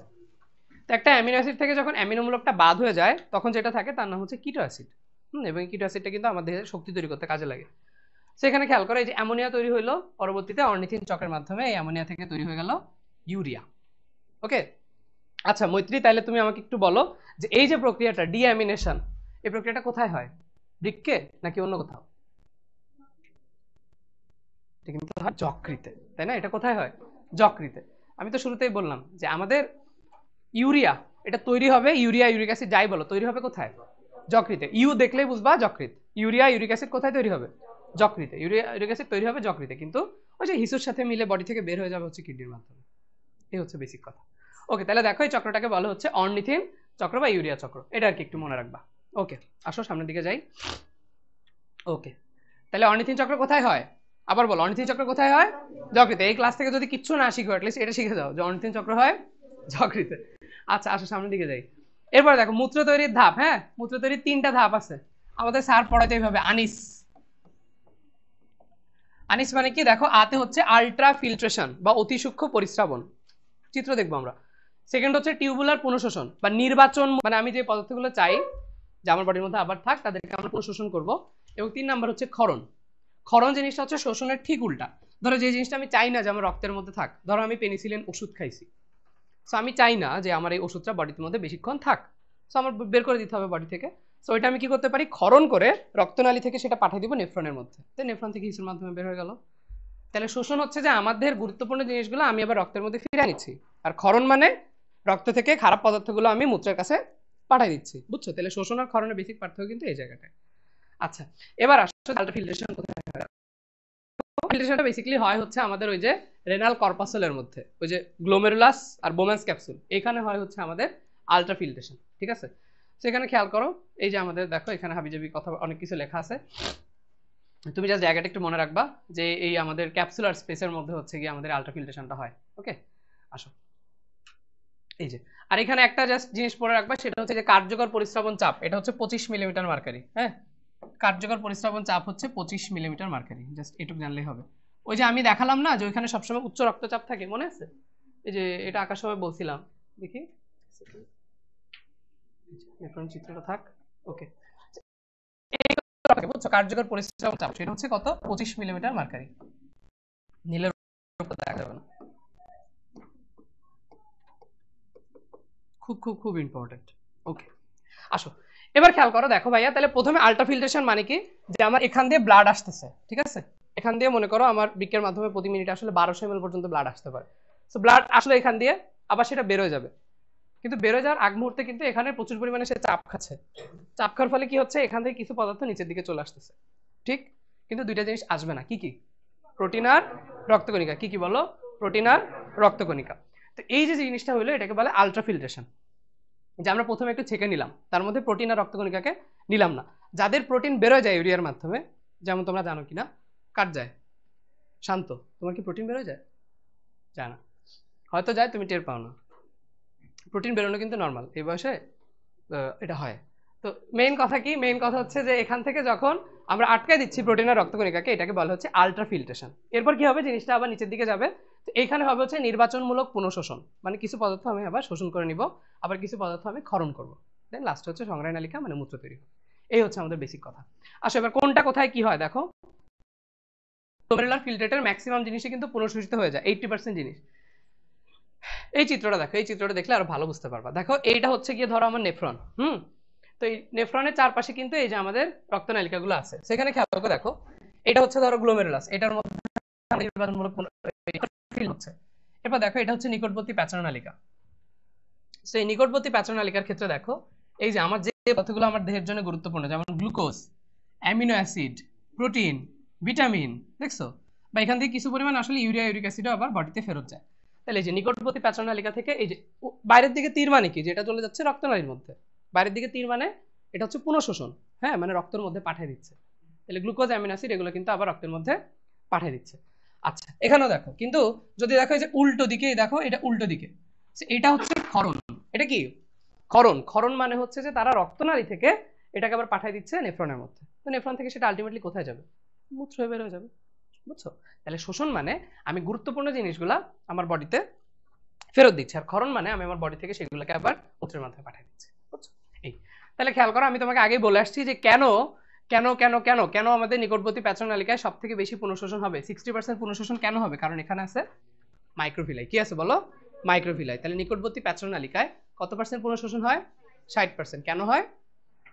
তো একটা অ্যামিনো অ্যাসিড থেকে যখন অ্যামিনো মূলকটা বাদ হয়ে যায় তখন যেটা থাকে তার নাম হচ্ছে কিটো অ্যাসিড। এবং কিটো অ্যাসিডটা কিন্তু আমাদের শক্তি তৈরি করতে কাজে লাগে। সেখানে খেয়াল করো, এই যে অ্যামোনিয়া তৈরি হলো, পরবর্তীতে অর্নিথিন চক্রের মাধ্যমে এই অ্যামোনিয়া থেকে তৈরি হয়ে গেল ইউরিয়া। ওকে, আচ্ছা মৈত্রী, তাহলে তুমি আমাকে একটু বলো যে এই যে প্রক্রিয়াটা ডিঅ্যামিনেশন, এই প্রক্রিয়াটা কোথায় হয়? বৃক্কে নাকি অন্য কোথাও? এটা কিন্তু হয় যকৃতে, তাই না? এটা কোথায় হয়? যকৃতে। আমি তো শুরুতেই বললাম যে আমাদের ইউরিয়া এটা তৈরি হবে ইউরিয়া ইউরিক অ্যাসিড যাই বলো, তৈরি হবে কোথায়? যকৃতে। ইউ দেখলেই বুঝবা যকৃত। ইউরিয়া ইউরিক অ্যাসিড কোথায় তৈরি হবে? যকৃতে। ইউরিয়া ইউরিক অ্যাসিড তৈরি হবে যকৃতে, কিন্তু ওই যে হিসুর সাথে মিলে বডি থেকে বের হয়ে যাবে হচ্ছে কিডনির মাধ্যমে। এই হচ্ছে বেসিক কথা। ওকে, তাহলে দেখো এই চক্রটাকে বলা হচ্ছে অর্নিথিন চক্র বা ইউরিয়া চক্র, এটা আর কি একটু মনে রাখবা। ওকে, আসো সামনের দিকে যাই। ওকে, তাহলে অর্নিথিন চক্র কোথায় হয়? আবার বলো, অর্নিথিন চক্র কোথায় হয়? যকৃতে। এই ক্লাস থেকে যদি কিচ্ছু না শিখো, অ্যাটলিস্ট এটা শিখে যাও যে অর্নিথিন চক্র হয় যকৃতে। আচ্ছা, আসো সামনের দিকে যাই। এরপর দেখো মূত্র তৈরির ধাপ। হ্যাঁ, মূত্র তৈরির 3টা ধাপ আছে, আমাদের স্যার পড়াতে এইভাবে। আনিস, আনিস মানে কি? দেখো আতে হচ্ছে আলট্রা ফিল্ট্রেশন বা অতি সূক্ষ্ম পরিস্রাবন, চিত্র দেখবো আমরা। সেকেন্ড হচ্ছে টিউবুলার পুনঃশোষণ বা নির্বাচন, মানে আমি যে পদার্থগুলো চাই যে আমার বডির মধ্যে আবার থাক তাদেরকে আমরা পুনঃশোষণ করব। এবং 3 নাম্বার হচ্ছে ক্ষরণ। ক্ষরণ জিনিসটা হচ্ছে শোষণের ঠিক উল্টা। ধরো যে জিনিসটা আমি চাই না যে আমার রক্তের মধ্যে থাক, ধরো আমি পেনিসিলিন ওষুধ খাইছি, সো আমি চাই না যে আমার এই ওষুধটা বডির মধ্যে বেশিক্ষণ থাক, সো আমার বের করে দিতে হবে বডি থেকে। সো এটা আমি কি করতে পারি? ক্ষরণ করে রক্তনালী থেকে সেটা পাঠিয়ে দিব নেফ্রনের মধ্যে, তো নেফ্রন থেকে হিসের মাধ্যমে বের হয়ে গেল। তাহলে শোষণ হচ্ছে যে আমাদের গুরুত্বপূর্ণ জিনিসগুলো আমি আবার রক্তের মধ্যে ফিরে নিচ্ছি, আর ক্ষরণ মানে রক্ত থেকে খারাপ পদার্থগুলো আমি মূত্রের কাছে পাঠিয়ে দিচ্ছি, বুঝছো? তাহলে শোষণ আর ক্ষরণের বেসিক পার্থক্য কিন্তু এই জায়গাটায়। আচ্ছা, এবার আসছে আলট্রা ফিল্ট্রেশন কোথায় হয়? ফিল্ট্রেশনটা বেসিক্যালি হয় হচ্ছে আমাদের ওই যে রেনাল কর্পাসেলের মধ্যে, ওই যে গ্লোমেরুলাস আর বোম্যান্স ক্যাপসুল, এখানে হয় হচ্ছে আমাদের আলট্রা ফিল্ট্রেশন, ঠিক আছে? সেখানে খেয়াল করো, এই যে আমাদের দেখো এখানে হাবিজাবি কথা অনেক কিছু লেখা আছে, তুমি জাস্ট জায়গাটা একটু মনে রাখবা যে এই আমাদের ক্যাপসুলার স্পেসের মধ্যে হচ্ছে গিয়ে আমাদের আলট্রা ফিল্ট্রেশনটা হয়। ওকে, আসো এই যে, আর এখানে একটা জাস্ট জিনিস পড়ে রাখবা, সেটা হচ্ছে যে কার্যকর পরিস্রাবন চাপ, এটা হচ্ছে 25 মিলিমিটার মার্কারি। হ্যাঁ, কার্যকর পরিস্রাবন চাপ হচ্ছে 25 মিলিমিটার মার্কারি, জাস্ট এটুকু জানলেই হবে। ওই যে আমি দেখালাম না যে ওইখানে সবসময় উচ্চ রক্তচাপ থাকে, মনে আছে? এই যে এটা আঁকার সময় বলছিলাম, দেখি এখন চিত্রটা থাক। ওকে, বুঝছো কার্যকর পরিস্রাবন চাপ সেটা হচ্ছে কত? 25 মিলিমিটার মার্কারি। নীলের উপর দেখা যাবে না, খুব খুব খুব ইম্পর্টেন্ট। ওকে, আসো এবার খেয়াল করো, দেখো ভাইয়া, তাহলে প্রথমে আলট্রা ফিল্ট্রেশন মানে কি? যে আমার এখান দিয়ে ব্লাড আসতেছে, ঠিক আছে? এখান দিয়ে মনে করো আমার বৃক্কের মাধ্যমে প্রতি মিনিটে আসলে 1200 ml পর্যন্ত ব্লাড আসতে পারে। সো ব্লাড আসলে এখান দিয়ে, আবার সেটা বেরোয় যাবে, কিন্তু বেরোয় যাওয়ার আগ মুহূর্তে কিন্তু এখানে প্রচুর পরিমাণে সে চাপ খাচ্ছে। চাপ খাওয়ার ফলে কি হচ্ছে? এখান থেকে কিছু পদার্থ নিচের দিকে চলে আসতেছে, ঠিক? কিন্তু দুইটা জিনিস আসবে না, কি কি? প্রোটিন আর রক্তকণিকা। কি কি বলো? প্রোটিন আর রক্তকণিকা। তো এই যে জিনিসটা হলো এটাকে বলে আলট্রা ফিল্ট্রেশন। যে আমরা প্রথমে একটু ছেঁকে নিলাম, তার মধ্যে প্রোটিন আর রক্তকণিকাকে নিলাম না। যাদের প্রোটিন বেরোয় যায় ইউরিয়ার মাধ্যমে, যেমন তোমরা জানো কিনা, কাট যায়? শান্ত, তোমার কি প্রোটিন বেরোয় যায়? যায় না, হয়তো যায়, তুমি টের পাও না। প্রোটিন বেরোনো কিন্তু নর্মাল, এই বয়সে এটা হয়। তো মেইন কথা কি? মেইন কথা হচ্ছে যে এখান থেকে যখন আমরা আটকায় দিচ্ছি প্রোটিন আর রক্তকণিকাকে, এটাকে বলা হচ্ছে আলট্রা ফিল্ট্রেশন। এরপর কি হবে? জিনিসটা আবার নিচের দিকে যাবে, তো এইখানে হবে হচ্ছে নির্বাচনমূলক পুনঃশোষণ, মানে কিছু পদার্থ আমি আবার শোষণ করে নিব, আবার কিছু পদার্থ আমি ক্ষরণ করব, দেন লাস্ট হচ্ছে সংগ্রহ নালিকা, মানে মূত্র তৈরি হবে। এই হচ্ছে আমাদের বেসিক কথা। আসো এবার কোনটা কোথায় কি হয় দেখো। গ্লোমেরুলার ফিল্ট্রেটের ম্যাক্সিমাম জিনিসই কিন্তু পুনঃশোষিত হয়ে যায়, 80% জিনিস। এই চিত্রটা দেখো, এই চিত্রটা দেখলে আরো ভালো বুঝতে পারবা। দেখো এইটা হচ্ছে গিয়ে ধরো আমার নেফ্রন, তো এই নেফ্রনের চারপাশে কিন্তু এই যে আমাদের রক্তনালিকাগুলো আছে, সেখানে খেয়াল করে দেখো, এটা হচ্ছে ধরো গ্লোমেরুলাস, এটার মধ্যে নির্বাচনমূলক ফিল হচ্ছে। এরপর দেখো এটা হচ্ছে নিকটবর্তী প্যাচারনালিকা। সেই নিকটবর্তী প্যাচারনালিকার ক্ষেত্রে দেখো এই যে আমার যে পদার্থগুলো আমার দেহের জন্য গুরুত্বপূর্ণ, যেমন glucose, amino acid, protein, vitamin, দেখছো? বা এখান থেকে কিছু পরিমাণ আসলে ইউরিয়া ইউরিক অ্যাসিডও আবার বডিতে ফেরত যায়। তাহলে এই যে নিকটবর্তী প্যাচারনালিকা থেকে এই যে বাইরের দিকে তীর মানে কি? যেটা চলে যাচ্ছে রক্তনালীর মধ্যে। বাইরের দিকে তীর মানে এটা হচ্ছে পুনঃশোষণ, হ্যাঁ, মানে রক্তের মধ্যে পাঠিয়ে দিচ্ছে। তাহলে গ্লুকোজ, অ্যামিনো অ্যাসিড এগুলো কিন্তু আবার রক্তের মধ্যে পাঠিয়ে দিচ্ছে। আচ্ছা, এখানেও দেখো, কিন্তু যদি দেখো এই যে উল্টো দিকে, দেখো এটা উল্টো দিকে, এটা হচ্ছে ক্ষরণ। এটা কি? ক্ষরণ। ক্ষরণ মানে হচ্ছে যে তারা রক্তনালী থেকে এটাকে আবার পাঠিয়ে দিচ্ছে নেফ্রনের মধ্যে, তো নেফ্রন থেকে সেটা আলটিমেটলি কোথায় যাবে? মূত্র হয়ে বের হয়ে যাবে, বুঝছো? তাহলে শোষণ মানে আমি গুরুত্বপূর্ণ জিনিসগুলা আমার বডিতে ফেরত দিচ্ছি, আর ক্ষরণ মানে আমি আমার বডি থেকে সেগুলোকে আবার মূত্রের মাধ্যমে পাঠিয়ে দিচ্ছি, বুঝছো? এই, তাহলে খেয়াল করো, আমি তোমাকে আগেই বলে আসছি যে কেন কেন কেন কেন কেন আমাদের নিকটবর্তী প্যাচারনালিকায় সব থেকে বেশি পুনঃশোষণ হবে, 60% পুনঃশোষণ কেন হবে? কারণ এখানে আছে মাইক্রোভিলাই। কি আছে বলো? মাইক্রোভিলাই। তাহলে নিকটবর্তী প্যাচারনালিকায় কত পার্সেন্ট পুনঃশোষণ হয়? 60%। কেন হয়?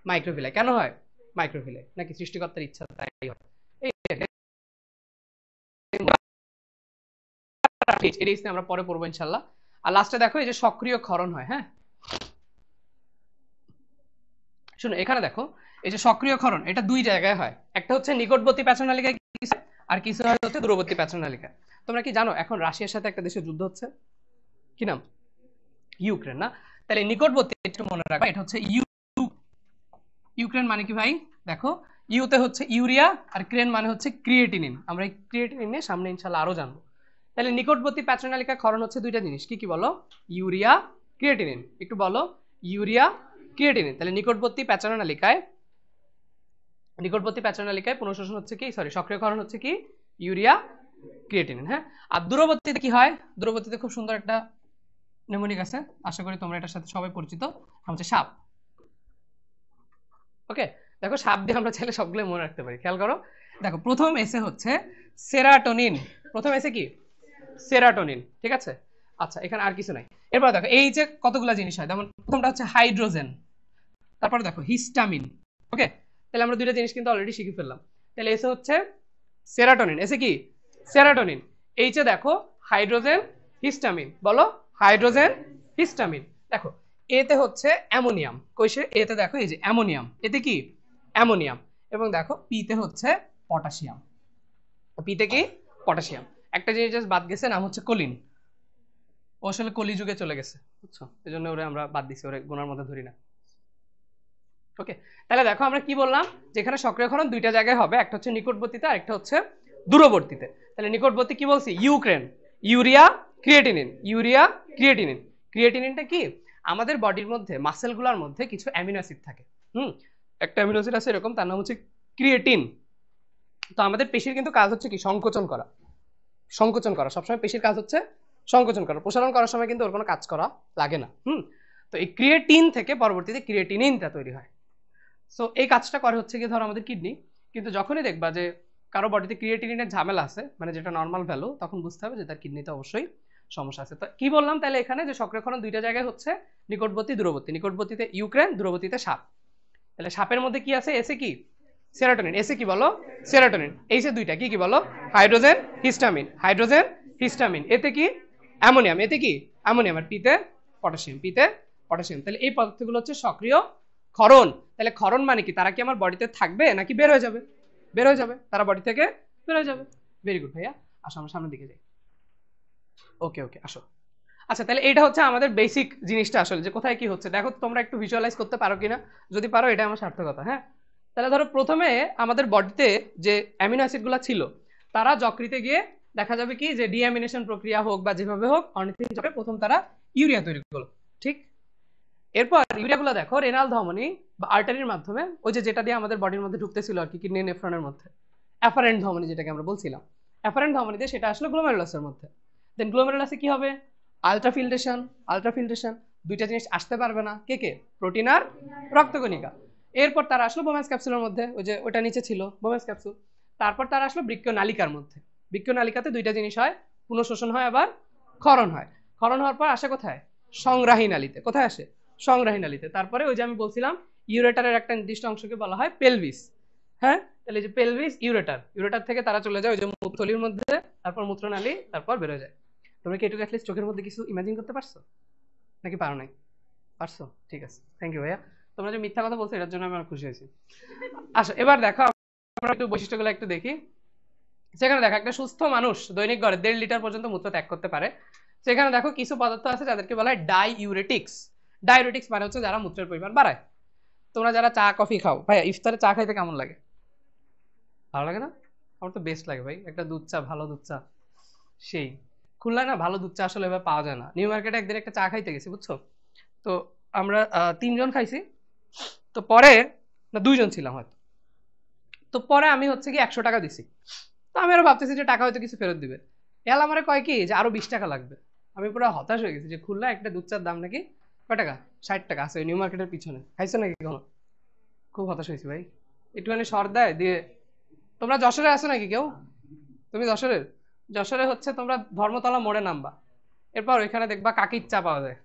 মাইক্রোভিলাই। কেন হয় মাইক্রোভিলাই? নাকি সৃষ্টিকর্তার ইচ্ছা তাই হয়? এই আমরা পরে পড়বো ইনশাল্লাহ। আর লাস্টে দেখো এই যে সক্রিয় ক্ষরণ হয়, হ্যাঁ, শুনো এখানে দেখো এই যে সক্রিয় ক্ষরণ এটা দুই জায়গায় হয়, একটা হচ্ছে নিকটবর্তী প্যাচনালিকায় আর কিছু হয় হচ্ছে দূরবর্তী প্যাচনালিকায়। তোমরা কি জানো এখন রাশিয়ার সাথে একটা দেশের যুদ্ধ হচ্ছে, কি নাম? ইউক্রেন না? তাহলে নিকটবর্তী একটু মনে রাখবা, এটা হচ্ছে ইউক্রেন মানে কি ভাই? দেখো ইউতে হচ্ছে ইউরিয়া আর ক্রেন মানে হচ্ছে ক্রিয়েটিনিন। আমরা এই ক্রিয়েটিনিন নিয়ে সামনে ইনশাআল্লাহ আরো জানবো। তাহলে নিকটবর্তী প্যাচনালিকা ক্ষরণ হচ্ছে দুইটা জিনিস, কি কি বলো? Urea, creatinine. একটু বলো, ইউরিয়া, ক্রিয়েটিনিন। তাহলে নিকটবর্তী প্যাচনালিকায় পুনঃশোষণ হচ্ছে কি, সরি সক্রিয় ক্ষরণ হচ্ছে কি? Urea, creatinine. হ্যাঁ, আর দূরবর্তীতে কি হয়? দূরবর্তীতে খুব সুন্দর একটা নেমোনিক আছে, আশা করি তোমরা এটার সাথে সবাই পরিচিত, হচ্ছে সাপ। ওকে, দেখো সাপ দিয়ে আমরা চাইলে সবগুলো মনে রাখতে পারি। খেয়াল করো, দেখো প্রথম এসে হচ্ছে সেরাটোনিন। প্রথম এসে কি? সেরাটোনিন, ঠিক আছে? আচ্ছা, এখানে আর কিছু নাই। এরপর দেখো এই যে কতগুলা জিনিস হয়, যেমন প্রথমটা হচ্ছে হাইড্রোজেন, তারপরে দেখো হিস্টামিন। ওকে, তাহলে আমরা দুইটা জিনিস কিন্তু অলরেডি শিখে ফেললাম। তাহলে এসে হচ্ছে সেরাটোনিন, এসে কি? সেরাটোনিন। এইচে দেখো হাইড্রোজেন, হিস্টামিন। বলো, হাইড্রোজেন, হিস্টামিন। দেখো এতে হচ্ছে অ্যামোনিয়াম, কইছে এতে দেখো এই যে অ্যামোনিয়াম, এতে কি? অ্যামোনিয়াম। এবং দেখো পিতে হচ্ছে পটাশিয়াম, পিতে কি? পটাশিয়াম। একটা জিনিস জাস্ট বাদ গেছে, নাম হচ্ছে কোলিন। ও আসলে কলিযুগে চলে গেছে, বুঝছো? এই জন্য ওরে আমরা বাদ দিছি, ওরে গোনার মধ্যে ধরি না। ওকে, তাহলে দেখো আমরা কি বললাম, যেখানে সক্রিয় ক্ষরণ দুইটা জায়গায় হবে, একটা হচ্ছে নিকটবর্তীতে আর একটা হচ্ছে দূরবর্তীতে। তাহলে নিকটবর্তী কি বলছি? Ukraine, urea, creatinine, urea, creatinine. ক্রিয়েটিনিনটা কি? আমাদের বডির মধ্যে মাসেলগুলোর মধ্যে কিছু অ্যামিনো অ্যাসিড থাকে। একটা অ্যামিনো অ্যাসিড আছে এরকম, তার নাম হচ্ছে ক্রিয়েটিন। তো আমাদের পেশির কিন্তু কাজ হচ্ছে কি? সংকোচন করা। সংকোচন করা সবসময় পেশির কাজ হচ্ছে সংকোচন করা, প্রসারণ করার সময় কিন্তু ওর কোনো কাজ করা লাগে না। তো এই ক্রিয়েটিন থেকে পরবর্তীতে ক্রিয়েটিনিনটা তৈরি হয়। সো এই কাজটা করে হচ্ছে কি, ধরো আমাদের কিডনি। কিন্তু যখনই দেখবা যে কারো বডিতে ক্রিয়েটিনিনের ঝামেলা আছে, মানে যেটা নর্মাল ভ্যালু, তখন বুঝতে হবে যে তার কিডনিতে অবশ্যই সমস্যা আছে। তো কি বললাম তাহলে এখানে, যে সক্রিয় ক্ষরণ দুইটা জায়গায় হচ্ছে, নিকটবর্তী, দূরবর্তী। নিকটবর্তীতে ইউক্রেন, দূরবর্তীতে সাপ। তাহলে সাপের মধ্যে কি আছে? এসে কি? সেরাটোনিন। এসে কি বলো? সেরাটোনিন। এই যে দুইটা কি কি বলো? Hydrogen, histamine, hydrogen, histamine. এতে কি? অ্যামোনিয়াম। এতে কি? অ্যামোনিয়াম। আর পিতে পটাশিয়াম, পিতে পটাশিয়াম। তাহলে এই পদার্থগুলো হচ্ছে সক্রিয় ক্ষরণ। তাহলে ক্ষরণ মানে কি? তারা কি আমার বডিতে থাকবে নাকি বের হয়ে যাবে? বের হয়ে যাবে, তারা বডি থেকে বের হয়ে যাবে। ভেরি গুড ভাইয়া, আসো আমরা সামনের দিকে যাই। ওকে ওকে, আসো। আচ্ছা, তাহলে এটা হচ্ছে আমাদের বেসিক জিনিসটা, আসলে যে কোথায় কি হচ্ছে। দেখো তোমরা একটু ভিজুয়ালাইজ করতে পারো কিনা, যদি পারো এটা আমার সার্থকতা। হ্যাঁ, তাহলে ধরো প্রথমে আমাদের বডিতে যে অ্যামিনো অ্যাসিডগুলো ছিল, তারা যকৃতে গিয়ে দেখা যাবে কি, যে ডিঅ্যামিনেশন প্রক্রিয়া হোক বা যেভাবে হোক, অর্নিথিন চক্রে প্রথম তারা ইউরিয়া তৈরি করলো, ঠিক? এরপর ইউরিয়াগুলো দেখো রেনাল ধমনী বা আর্টারির মাধ্যমে, ওই যে যেটা দিয়ে আমাদের বডির মধ্যে ঢুকতেছিল আর কি, কিডনি নেফ্রনের মধ্যে, অ্যাফারেন্ট ধমনী যেটাকে আমরা বলছিলাম, অ্যাফারেন্ট ধমনী দিয়ে সেটা আসলো গ্লোমেরুলাসের মধ্যে। দেন গ্লোমেরুলাসে কি হবে? আলট্রাফিল্ট্রেশন। আলট্রাফিল্ট্রেশন দুইটা জিনিস আসতে পারবে না, কে কে? প্রোটিন আর রক্তকণিকা। এরপর তারা আসলো বোম্যান্স ক্যাপসুলের মধ্যে, ওই যে ওটা নিচে ছিল বোম্যান্স ক্যাপসুল। তারপর তারা আসলো বৃক্কীয় নালিকার মধ্যে। বৃক্কীয় নালিকাতে দুইটা জিনিস হয়, পুনঃশোষণ হয় আবার ক্ষরণ হয়। ক্ষরণ হওয়ার পর আসে কোথায়? সংগ্রাহী নালীতে। কোথায় আসে? সংগ্রাহী নালীতে। তারপরে ওই যে আমি বলছিলাম ইউরেটারের একটা নির্দিষ্ট অংশকে বলা হয় পেলভিস। হ্যাঁ, তাহলে যে পেলভিস, ইউরেটার, ইউরেটার থেকে তারা চলে যায় ওই যে মূত্রথলির মধ্যে, তারপর মূত্রনালী, তারপর বেরোয় যায়। তোমরা কি এটুকু অ্যাটলিস্ট চোখের মধ্যে কিছু ইমাজিন করতে পারছো নাকি পারো নাই? পারছো, ঠিক আছে, থ্যাংক ইউ ভাইয়া। তোমরা যে মিথ্যা কথা বলছো এটার জন্য আমি অনেক খুশি হয়েছি। আচ্ছা, এবার দেখো আমরা একটু বৈশিষ্ট্যগুলো একটু দেখি। সেখানে দেখো একটা সুস্থ মানুষ দৈনিক গড়ে 1.5 লিটার পর্যন্ত মূত্র ত্যাগ করতে পারে। সেখানে দেখো কিছু পদার্থ আছে যাদেরকে বলা হয় ডাইউরেটিক্স। ডাইউরেটিক্স মানে হচ্ছে যারা মূত্রের পরিমাণ বাড়ায়। তোমরা যারা চা কফি খাও, ভাইয়া ইফতারে চা খাইতে কেমন লাগে? ভালো লাগে না? আমার তো বেস্ট লাগে ভাই, একটা দুধ চা, ভালো দুধ চা সেই। খুলনায় না ভালো দুধ চা আসলে এভাবে পাওয়া যায় না। নিউ মার্কেটে একদিন একটা চা খাইতে গেছি, বুঝছো? তো আমরা 3 জন খাইছি। তো পরে, না 2 জন ছিলাম হয়তো। তো পরে আমি হচ্ছে কি 100 টাকা দিছি। তো আমি আরো ভাবতেছি যে টাকা হয়তো কিছু ফেরত দিবে। এল আমারে কয় কি যে আরো 20 টাকা লাগবে। আমি পুরো হতাশ হয়ে গেছি যে খুলনা একটা দুধ চার দাম নাকি কয় টাকা? 60 টাকা। আছে নিউ মার্কেটের পিছনে। খাইছো নাকি কখনো? খুব হতাশ হয়েছি ভাই। একটুখানি সর দেয় দিয়ে। তোমরা যশোরে আছো নাকি কেউ? তুমি যশোরের? যশোরে হচ্ছে তোমরা ধর্মতলা মোড়ে নামবা, এরপর ওইখানে দেখবা কাকির চা পাওয়া যায়।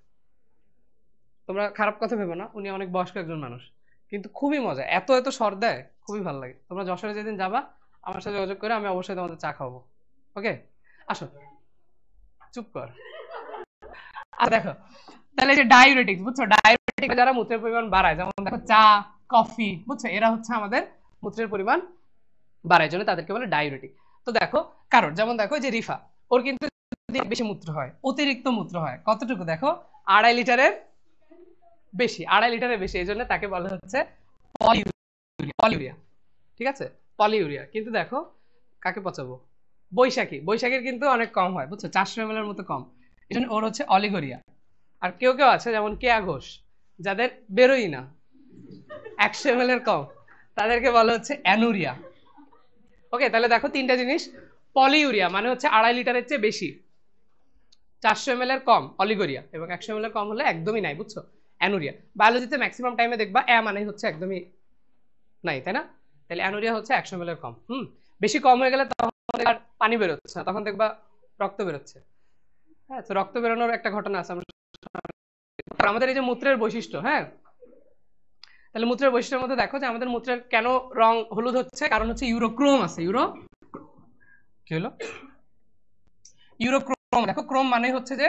তোমরা খারাপ কথা ভেবো না, উনি অনেক বয়স্ক একজন মানুষ, কিন্তু খুবই মজা, এত এত সর দেয়, খুবই ভালো লাগে। তোমরা যশোরে যেদিন যাবা আমার সাথে যোগাযোগ করে, আমি অবশ্যই তোমাদের চা খাওয়াবো। ওকে, আসো। চুপ কর। আচ্ছা দেখো, তাহলে যে ডাইউরেটিক্স, বুঝছো? ডাইউরেটিক্স যারা মূত্রের পরিমাণ বাড়ায়, যেমন দেখো চা, কফি, বুঝছো, এরা হচ্ছে আমাদের মূত্রের পরিমাণ বাড়ায়, জন্য তাদেরকে বলে ডায়ুরেটিক। তো দেখো কারণ, যেমন দেখো যে রিফা, ওর কিন্তু বেশি মূত্র হয়, অতিরিক্ত মূত্র হয়, কতটুকু দেখো 2.5 লিটারের বেশি, 2.5 লিটারের বেশি, এই জন্য তাকে বলা হচ্ছে পলিউরিয়া। ঠিক আছে, পলিউরিয়া। কিন্তু দেখো কাকে পচাবো, বৈশাখী, বৈশাখীর কিন্তু অনেক কম হয়, বুঝছো, 400 ml এর মতো কম, এই জন্য ওর হচ্ছে অলিগোরিয়া। আর কেউ কেউ আছে যেমন কেয়া ঘোষ, যাদের বেরোই না, 100 ml এর কম, তাদেরকে বলা হচ্ছে অ্যানুরিয়া। ওকে, তাহলে দেখো তিনটা জিনিস, পলিউরিয়া মানে হচ্ছে 2.5 লিটারের চেয়ে বেশি, 400 ml এর কম অলিগোরিয়া, এবং 100 ml এর কম হলে একদমই নাই, বুঝছো, অ্যানুরিয়া। বায়োলজিতে ম্যাক্সিমাম টাইমে দেখবা মানে হচ্ছে একদমই নাই, তাই না? তাহলে অ্যানুরিয়া হচ্ছে 100 ml এর কম। বেশি কম হয়ে গেলে তখন আর পানি বেরোচ্ছে না, তখন দেখবা রক্ত বেরোচ্ছে। হ্যাঁ, তো রক্ত বেরোনোর একটা ঘটনা আছে আমাদের এই যে মূত্রের বৈশিষ্ট্য। হ্যাঁ, তাহলে মূত্রের বৈশিষ্ট্যের মধ্যে দেখো যে আমাদের মূত্রের কেন রং হলুদ হচ্ছে, কারণ হচ্ছে ইউরোক্রোম আছে। কি হলো, ইউরোক্রোম। দেখো ক্রোম মানে হচ্ছে যে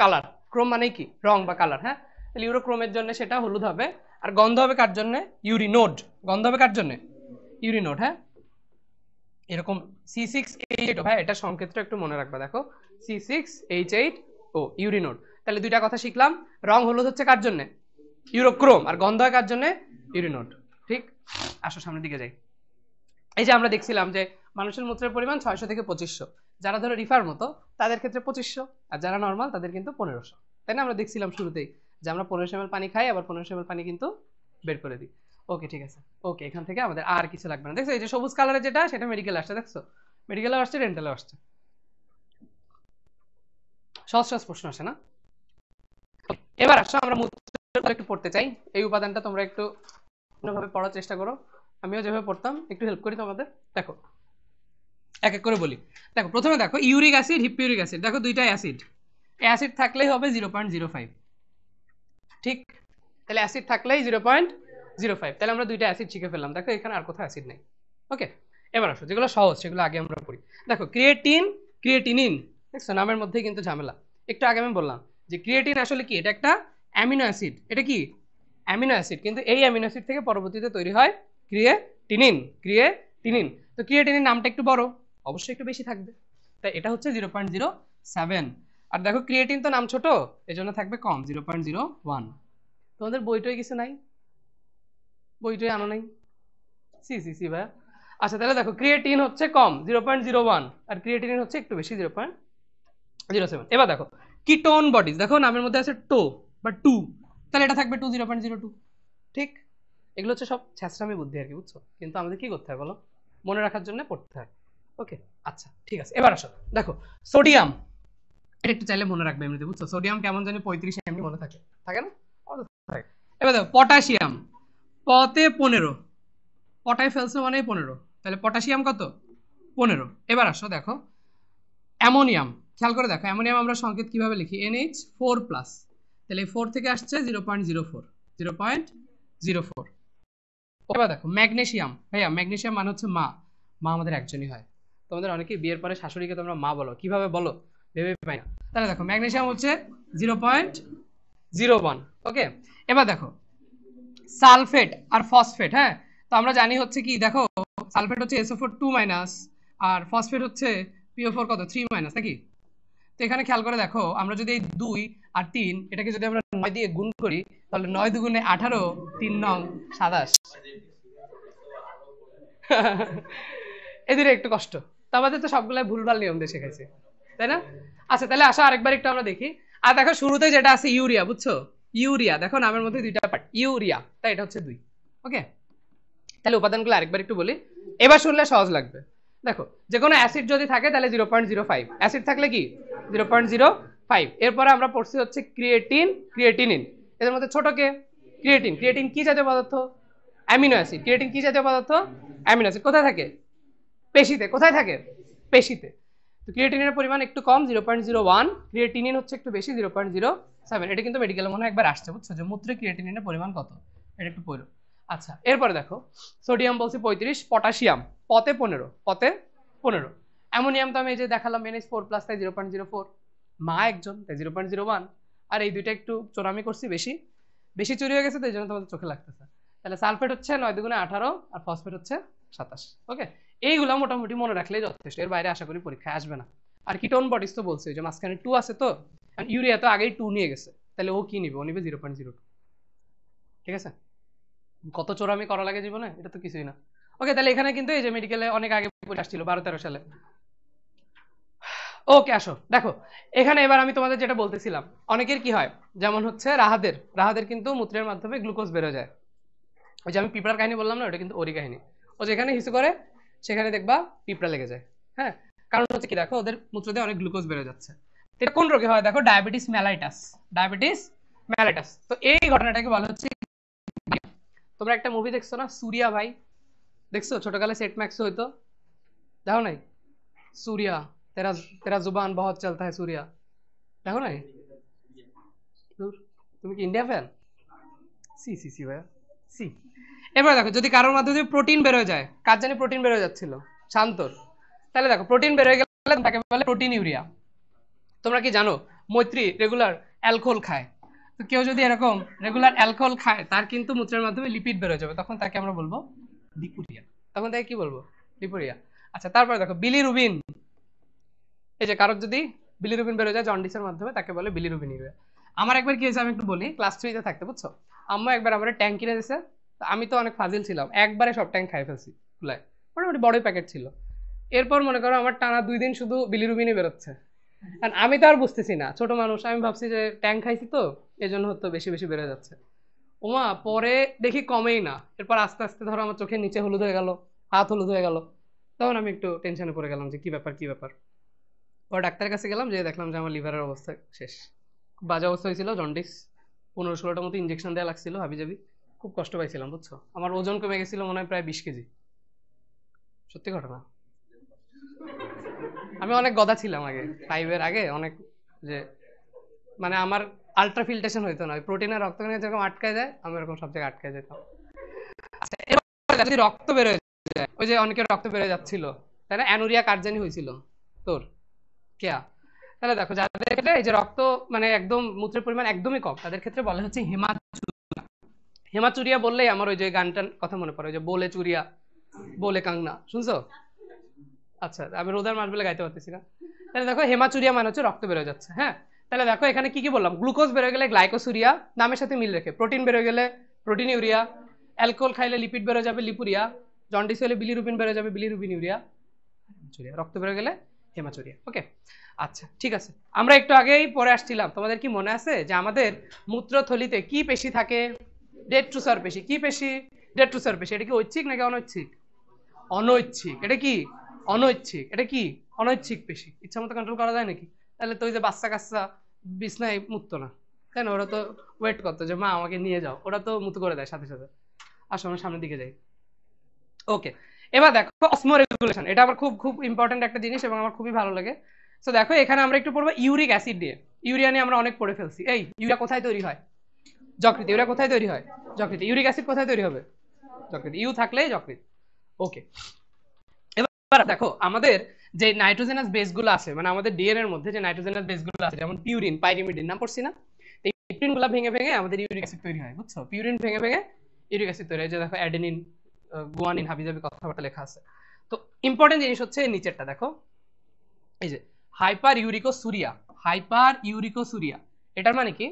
কালার, ক্রোম মানে কি, রং বা কালার। হ্যাঁ, তাহলে ইউরোক্রোমের জন্য সেটা হলুদ হবে। আর গন্ধ হবে কার জন্য, ইউরিনোড। গন্ধ হবে কার জন্য, ইউরিনোড। হ্যাঁ, এরকম C6H8O। হ্যাঁ, এটা সংকেতটা একটু মনে রাখবা, দেখো C6H8O, ইউরিনোড। তাহলে দুইটা কথা শিখলাম, রং হলুদ হচ্ছে কার জন্য, ইউরোক্রোম, আর গন্ধ হয় কার জন্য, ইউরিনোড। ঠিক, আসো সামনের দিকে যাই। এই যে আমরা দেখছিলাম যে মানুষের মূত্রের পরিমাণ 600 থেকে 2500, যারা ধরো রিফার মতো তাদের ক্ষেত্রে 2500, আর যারা নর্মাল তাদের কিন্তু 1500, তাই না? আমরা দেখছিলাম শুরুতেই যে আমরা 1500 ml পানি খাই, আবার 1500 ml পানি কিন্তু বের করে দিই। ওকে, ঠিক আছে। ওকে, এখান থেকে আমাদের আর কিছু লাগবে না। দেখছো এই যে সবুজ কালারের যেটা, সেটা মেডিকেল আসছে, দেখছো, মেডিকেলও আসছে, ডেন্টালও আসছে। সহজ সহজ প্রশ্ন আসে না? এবার আসো আমরা মূত্র একটু পড়তে চাই। এই উপাদানটা তোমরা একটু অন্যভাবে পড়ার চেষ্টা করো, আমিও যেভাবে পড়তাম একটু হেল্প করি তোমাদের। দেখো এক এক করে বলি। দেখো প্রথমে দেখো ইউরিক অ্যাসিড, হিপিউরিক অ্যাসিড, দেখো দুইটাই অ্যাসিড। অ্যাসিড থাকলেই হবে 0.05। ঠিক, তাহলে অ্যাসিড থাকলেই 0.05। তাহলে আমরা দুইটা অ্যাসিড শিখে ফেললাম। দেখো এখানে আর কোথাও অ্যাসিড নেই। ওকে, এবার আসো যেগুলো সহজ সেগুলো আগে আমরা পড়ি। দেখো ক্রিয়েটিন, ক্রিয়েটিনিন, দেখছো নামের মধ্যেই কিন্তু ঝামেলা। একটু আগে আমি বললাম যে ক্রিয়েটিন আসলে কি, এটা একটা অ্যামিনো অ্যাসিড। এটা কি, অ্যামিনো অ্যাসিড, কিন্তু এই অ্যামিনো অ্যাসিড থেকে পরবর্তীতে তৈরি হয় ক্রিয়েটিনিন। ক্রিয়েটিনিন, তো ক্রিয়েটিনিন নামটা একটু বড়, অবশ্যই একটু বেশি থাকবে, তাই এটা হচ্ছে 0.07। আর দেখো ক্রিয়েটিন তো নাম ছোট, এজন্য থাকবে কম, 0.01। তোমাদের বইটই কিছু নাই, বইটই আনো নাই, সি ভাইয়া। আচ্ছা, তাহলে দেখো ক্রিয়েটিন হচ্ছে কম 0.01, আর ক্রিয়েটিনিন হচ্ছে একটু বেশি 0.07। এবার দেখো কিটোন বডিজ, দেখো নামের মধ্যে আছে টো বা টু, তাহলে এটা থাকবে 0.02। ঠিক, এগুলো হচ্ছে সব ছ্যাঁচড়ামি বুদ্ধি আর কি, বুঝছো, কিন্তু আমাদের কি করতে হয় বলো, মনে রাখার জন্য পড়তে হয়। ওকে, আচ্ছা ঠিক আছে। এবার আসো দেখো সোডিয়াম, এটা একটু চাইলে মনে রাখবে এমনিতে, বুঝছো, সোডিয়াম কেমন জানি 35 এমনি মনে থাকে, থাকে না? এবার দেখো পটাশিয়াম, পতে 15, পটায় ফেলছো মানে 15, তাহলে পটাশিয়াম কত, 15। এবার আসো দেখো অ্যামোনিয়াম, খেয়াল করে দেখো অ্যামোনিয়াম আমরা সংকেত কিভাবে লিখি, NH4+, তাহলে 4 থেকে আসছে 0.04, 0.04। এবার দেখো ম্যাগনেসিয়াম, ভাইয়া ম্যাগনেসিয়াম মানে হচ্ছে মা, মা আমাদের একজনই হয়। তোমাদের অনেকেই বিয়ের পরে শাশুড়িকে তোমরা মা বলো, কিভাবে বলো ভেবে পাই না। তাহলে দেখো ম্যাগনেসিয়াম হচ্ছে 0.01। ওকে, এবার দেখো সালফেট আর ফসফেট। হ্যাঁ, তো আমরা জানি হচ্ছে কি, দেখো সালফেট হচ্ছে SO4 2- আর ফসফেট হচ্ছে PO4 কত 3- নাকি? তো এখানে খেয়াল করে দেখো, আমরা যদি এই 2 আর 3 এটাকে যদি আমরা 9 দিয়ে গুণ করি, তাহলে 9 দুগুণে 18, 3 নং 27। এদের একটু কষ্ট, তো আমাদের তো সবগুলাই ভুলভাল নিয়ম দিয়ে শিখেছে, তাই না? আচ্ছা, তাহলে আসো আরেকবার একটু আমরা দেখি। আর দেখো শুরুতে যেটা আছে ইউরিয়া, বুঝছো, ইউরিয়া, দেখো নামের মধ্যে দুইটা পার্ট, ইউরিয়া, তাই এটা হচ্ছে 2। ওকে, তাহলে উপাদানগুলো আরেকবার একটু বলি, এবার শুনলে সহজ লাগবে। দেখো যে কোনো অ্যাসিড যদি থাকে তাহলে 0.05, অ্যাসিড থাকলে কি 0.05। এরপরে আমরা পড়ছি হচ্ছে ক্রিয়েটিন, ক্রিয়েটিনিন, এদের মধ্যে ছোট কে, ক্রিয়েটিন। ক্রিয়েটিন কি জাতীয় পদার্থ, অ্যামিনো অ্যাসিড। ক্রিয়েটিন কি জাতীয় পদার্থ, অ্যামিনো অ্যাসিড। কোথায় থাকে, পেশিতে। কোথায় থাকে, পেশিতে। তো ক্রিয়েটিনের পরিমাণ একটু কম 0.01, ক্রিয়েটিনিন হচ্ছে একটু বেশি 0.07। এটা কিন্তু মেডিকেলে মনে হয় একবার আসছে, বুঝছো, যে মূত্রে ক্রিয়েটিনিনের পরিমাণ কত, এটা একটু পড়ো। আচ্ছা, এরপরে দেখো সোডিয়াম বলছি 35, পটাশিয়াম পতে 15, পতে 15। অ্যামোনিয়াম তো আমি এই যে দেখালাম NH4+, তাই 0.04, মা একজন তাই 0.01। আর এই দুইটা একটু চোরামি করছি বেশি, বেশি চুরি হয়ে গেছে তো এই জন্য তোমাদের চোখে লাগতেছে। তাহলে সালফেট হচ্ছে 9 দুগুণে 18 আর ফসফেট হচ্ছে 27। ওকে, এইগুলো মোটামুটি মনে রাখলেই যথেষ্ট, এর বাইরে আশা করি পরীক্ষায় আসবে না। আর কিটোন বডিজ তো বলছে যে মাঝখানে 2 আছে তো, ইউরিয়া তো আগেই 2 নিয়ে গেছে, তাহলে ও কি নিবে? ও নিবে 0.02। ঠিক আছে, কত চোরামি করা লাগে জীবনে, এটা তো কিছুই না। ওকে, তাহলে এখানে কিন্তু এই যে মেডিকেলে অনেক আগে আসছিল 12-13 সালে। ওকে, আসো দেখো এখানে এবার আমি তোমাদের যেটা বলতেছিলাম, অনেকের কি হয়, যেমন হচ্ছে রাহাদের কিন্তু মূত্রের মাধ্যমে গ্লুকোজ বেরো যায়। ওই যে আমি পিঁপড়ার কাহিনী বললাম না, ওটা কিন্তু ওরই কাহিনী। ও যেখানে হিসু করে সেখানে দেখবা পিঁপড়া লেগে যায়। হ্যাঁ, কারণ হচ্ছে কি, দেখো ওদের মূত্র দিয়ে অনেক গ্লুকোজ বেরো যাচ্ছে। এটা কোন রোগে হয়? দেখো ডায়াবেটিস মেলাইটাস। তো এই ঘটনাটাকে বলা হচ্ছে, তোমরা একটা মুভি দেখছো না, সুরিয়া ভাই? দেখছো? ছোটকালে সেট ম্যাক্স হইতো, দেখো নাই? সুরিয়া, তেরা তেরা জুবান বহুত চলতা হ্যায়, সুরিয়া দেখো নাই? তুমি কি ইন্ডিয়া ফ্যান? সি ভাইয়া, সি। এবার দেখো, যদি কারোর মাধ্যমে প্রোটিন বের হয়ে যায়, কার জানি প্রোটিন বের হয়ে যাচ্ছিল, শান্তর, তাহলে দেখো প্রোটিন বের হয়ে গেলে তাকে বলে প্রোটিন ইউরিয়া। তোমরা কি জানো মৈত্রী রেগুলার অ্যালকোহল খায়? তো কেউ যদি এরকম রেগুলার অ্যালকোহল খায়, তার কিন্তু মূত্রের মাধ্যমে লিপিড বের হয়ে যাবে, তখন তাকে আমরা বলবো লিপুরিয়া। তখন তাকে কি বলবো? লিপুরিয়া। আচ্ছা, তারপরে দেখো বিলিরুবিন, এই যে কারোর যদি বিলিরুবিন বের হয়ে যায় জন্ডিসের মাধ্যমে, তাকে বলে বিলিরুবিন ইউরিয়া। আমার একবার কি হয়েছে আমি একটু বলি, ক্লাস 3-তে থাকতে, বুঝছো, আম্মা একবার আমার ট্যাঙ্ক কিনে দিয়েছে। আমি তো অনেক ফাজিল ছিলাম, একবারে সব ট্যাঙ্ক খাই ফেলছি খুলায়, মোটামুটি বড়ই প্যাকেট ছিল। এরপর মনে করো আমার টানা 2 দিন শুধু বিলিরুবিনই বেরোচ্ছে। আর আমি তো আর বুঝতেছি না, ছোট মানুষ, আমি ভাবছি যে ট্যাঙ্ক খাইছি তো এই জন্য হয়তো বেশি বেশি বেড়ে যাচ্ছে। ওমা, পরে দেখি কমেই না। এরপর আস্তে আস্তে ধরো আমার চোখের নিচে হলুদ হয়ে গেল, হাত হলুদ হয়ে গেল। তখন আমি একটু টেনশনে পড়ে গেলাম যে কি ব্যাপার। পরে ডাক্তারের কাছে গেলাম, যে দেখলাম যে আমার লিভারের অবস্থা শেষ, খুব বাজে অবস্থা হয়েছিল, জন্ডিস। 15-16টার মতো ইঞ্জেকশন দেওয়া লাগছিল হাবিজাবি, খুব কষ্ট পাইছিলাম, বুঝছো। আমার ওজন কমে গেছিল মনে হয় প্রায় 20 কেজি, সত্যি ঘটনা। আমি অনেক গদা ছিলাম আগে, 5-এর আগে অনেক, যে মানে আমার আলট্রা ফিল্ট্রেশন হইতো না, প্রোটিনের রক্তকণিকা যেরকম আটকায় যায়, আমি এরকম সব জায়গায় আটকায় যেতাম। আচ্ছা, এবার যদি রক্ত বের হয়ে যায়, ওই যে অনেকের রক্ত বেড়ে যাচ্ছিল, তাই না? অ্যানুরিয়া কার জানি হয়েছিল তোর, কেয়া? তাহলে দেখো যাদের ক্ষেত্রে এই যে রক্ত মানে একদম মূত্রের পরিমাণ একদমই কম, তাদের ক্ষেত্রে বলা হচ্ছে হেমাচুরিয়া। বললেই আমার ওই যে গানটার কথা মনে পড়ে, ওই যে বলে চুরিয়া বলে কাংনা, শুনছো? আচ্ছা, আমি রোদার মাস বলে গাইতে পারতেছি না। তাহলে দেখো হেমাচুরিয়া মানে হচ্ছে রক্ত বেরোয় যাচ্ছে। হ্যাঁ, তাহলে দেখো এখানে কি কি বললাম, গ্লুকোজ বেরোয় গেলে গ্লাইকোসুরিয়া, নামের সাথে মিল রেখে। প্রোটিন বেরোয় গেলে প্রোটিন ইউরিয়া, অ্যালকোহল খাইলে লিপিড বেরোয় যাবে লিপুরিয়া, জন্ডিস হলে বিলিরুবিন বেরোয় যাবে বিলিরুবিন ইউরিয়া, রক্ত বেরোয় গেলে হেমাচুরিয়া। ওকে, আচ্ছা ঠিক আছে। আমরা একটু আগেই পরে আসছিলাম, তোমাদের কি মনে আছে যে আমাদের মূত্রথলিতে কি পেশি থাকে? ডেট্রুসার পেশি। কি পেশি? ডেট্রুসার পেশি। এটা কি ঐচ্ছিক নাকি অনৈচ্ছিক? অনৈচ্ছিক। এটা কি? অনৈচ্ছিক। এটা কি? অনৈচ্ছিক পেশি। ইচ্ছা মতো কন্ট্রোল করা যায় নাকি? তাহলে তো ওই যে বাচ্চা কাচ্চা বিছনায় মুততো না, তাই না? ওরা তো ওয়েট করতো যে মা আমাকে নিয়ে যাও, ওরা তো মুতো করে দেয় সাথে সাথে। আসো আমরা সামনের দিকে যাই। ওকে, এবার দেখো অসমোরেগুলেশন, এটা আবার খুব খুব ইম্পর্টেন্ট একটা জিনিস এবং আমার খুবই ভালো লাগে। তো দেখো এখানে আমরা একটু পড়বো ইউরিক অ্যাসিড দিয়ে। ইউরিয়া নিয়ে আমরা অনেক পড়ে ফেলছি। এই ইউরিয়া কোথায় তৈরি হয়? যকৃতে। ইউরিয়া কোথায় তৈরি হয়? যকৃতে। ইউরিক অ্যাসিড কোথায় তৈরি হবে? যকৃতে। ইউ থাকলেই যকৃত। ওকে, এবার দেখো আমাদের যে নাইট্রোজেনাস বেসগুলো আছে, মানে আমাদের ডিএনএ এর মধ্যে যে নাইট্রোজেনাস বেসগুলো আছে, যেমন পিউরিন, পাইরিমিডিন, নাম পড়ছি না? এই পিউরিনগুলো ভেঙে ভেঙে আমাদের ইউরিক অ্যাসিড তৈরি হয়, বুঝছো? পিউরিন ভেঙে ভেঙে ইউরিক অ্যাসিড তৈরি হয়। যে দেখো অ্যাডেনিন, গুয়ানিন, হাবিজাবি কথাবার্তা লেখা আছে। তো ইম্পর্টেন্ট জিনিস হচ্ছে এই নিচেরটা দেখো, এই যে হাইপার ইউরিকোসুরিয়া। হাইপার ইউরিকোসুরিয়া এটার মানে কি?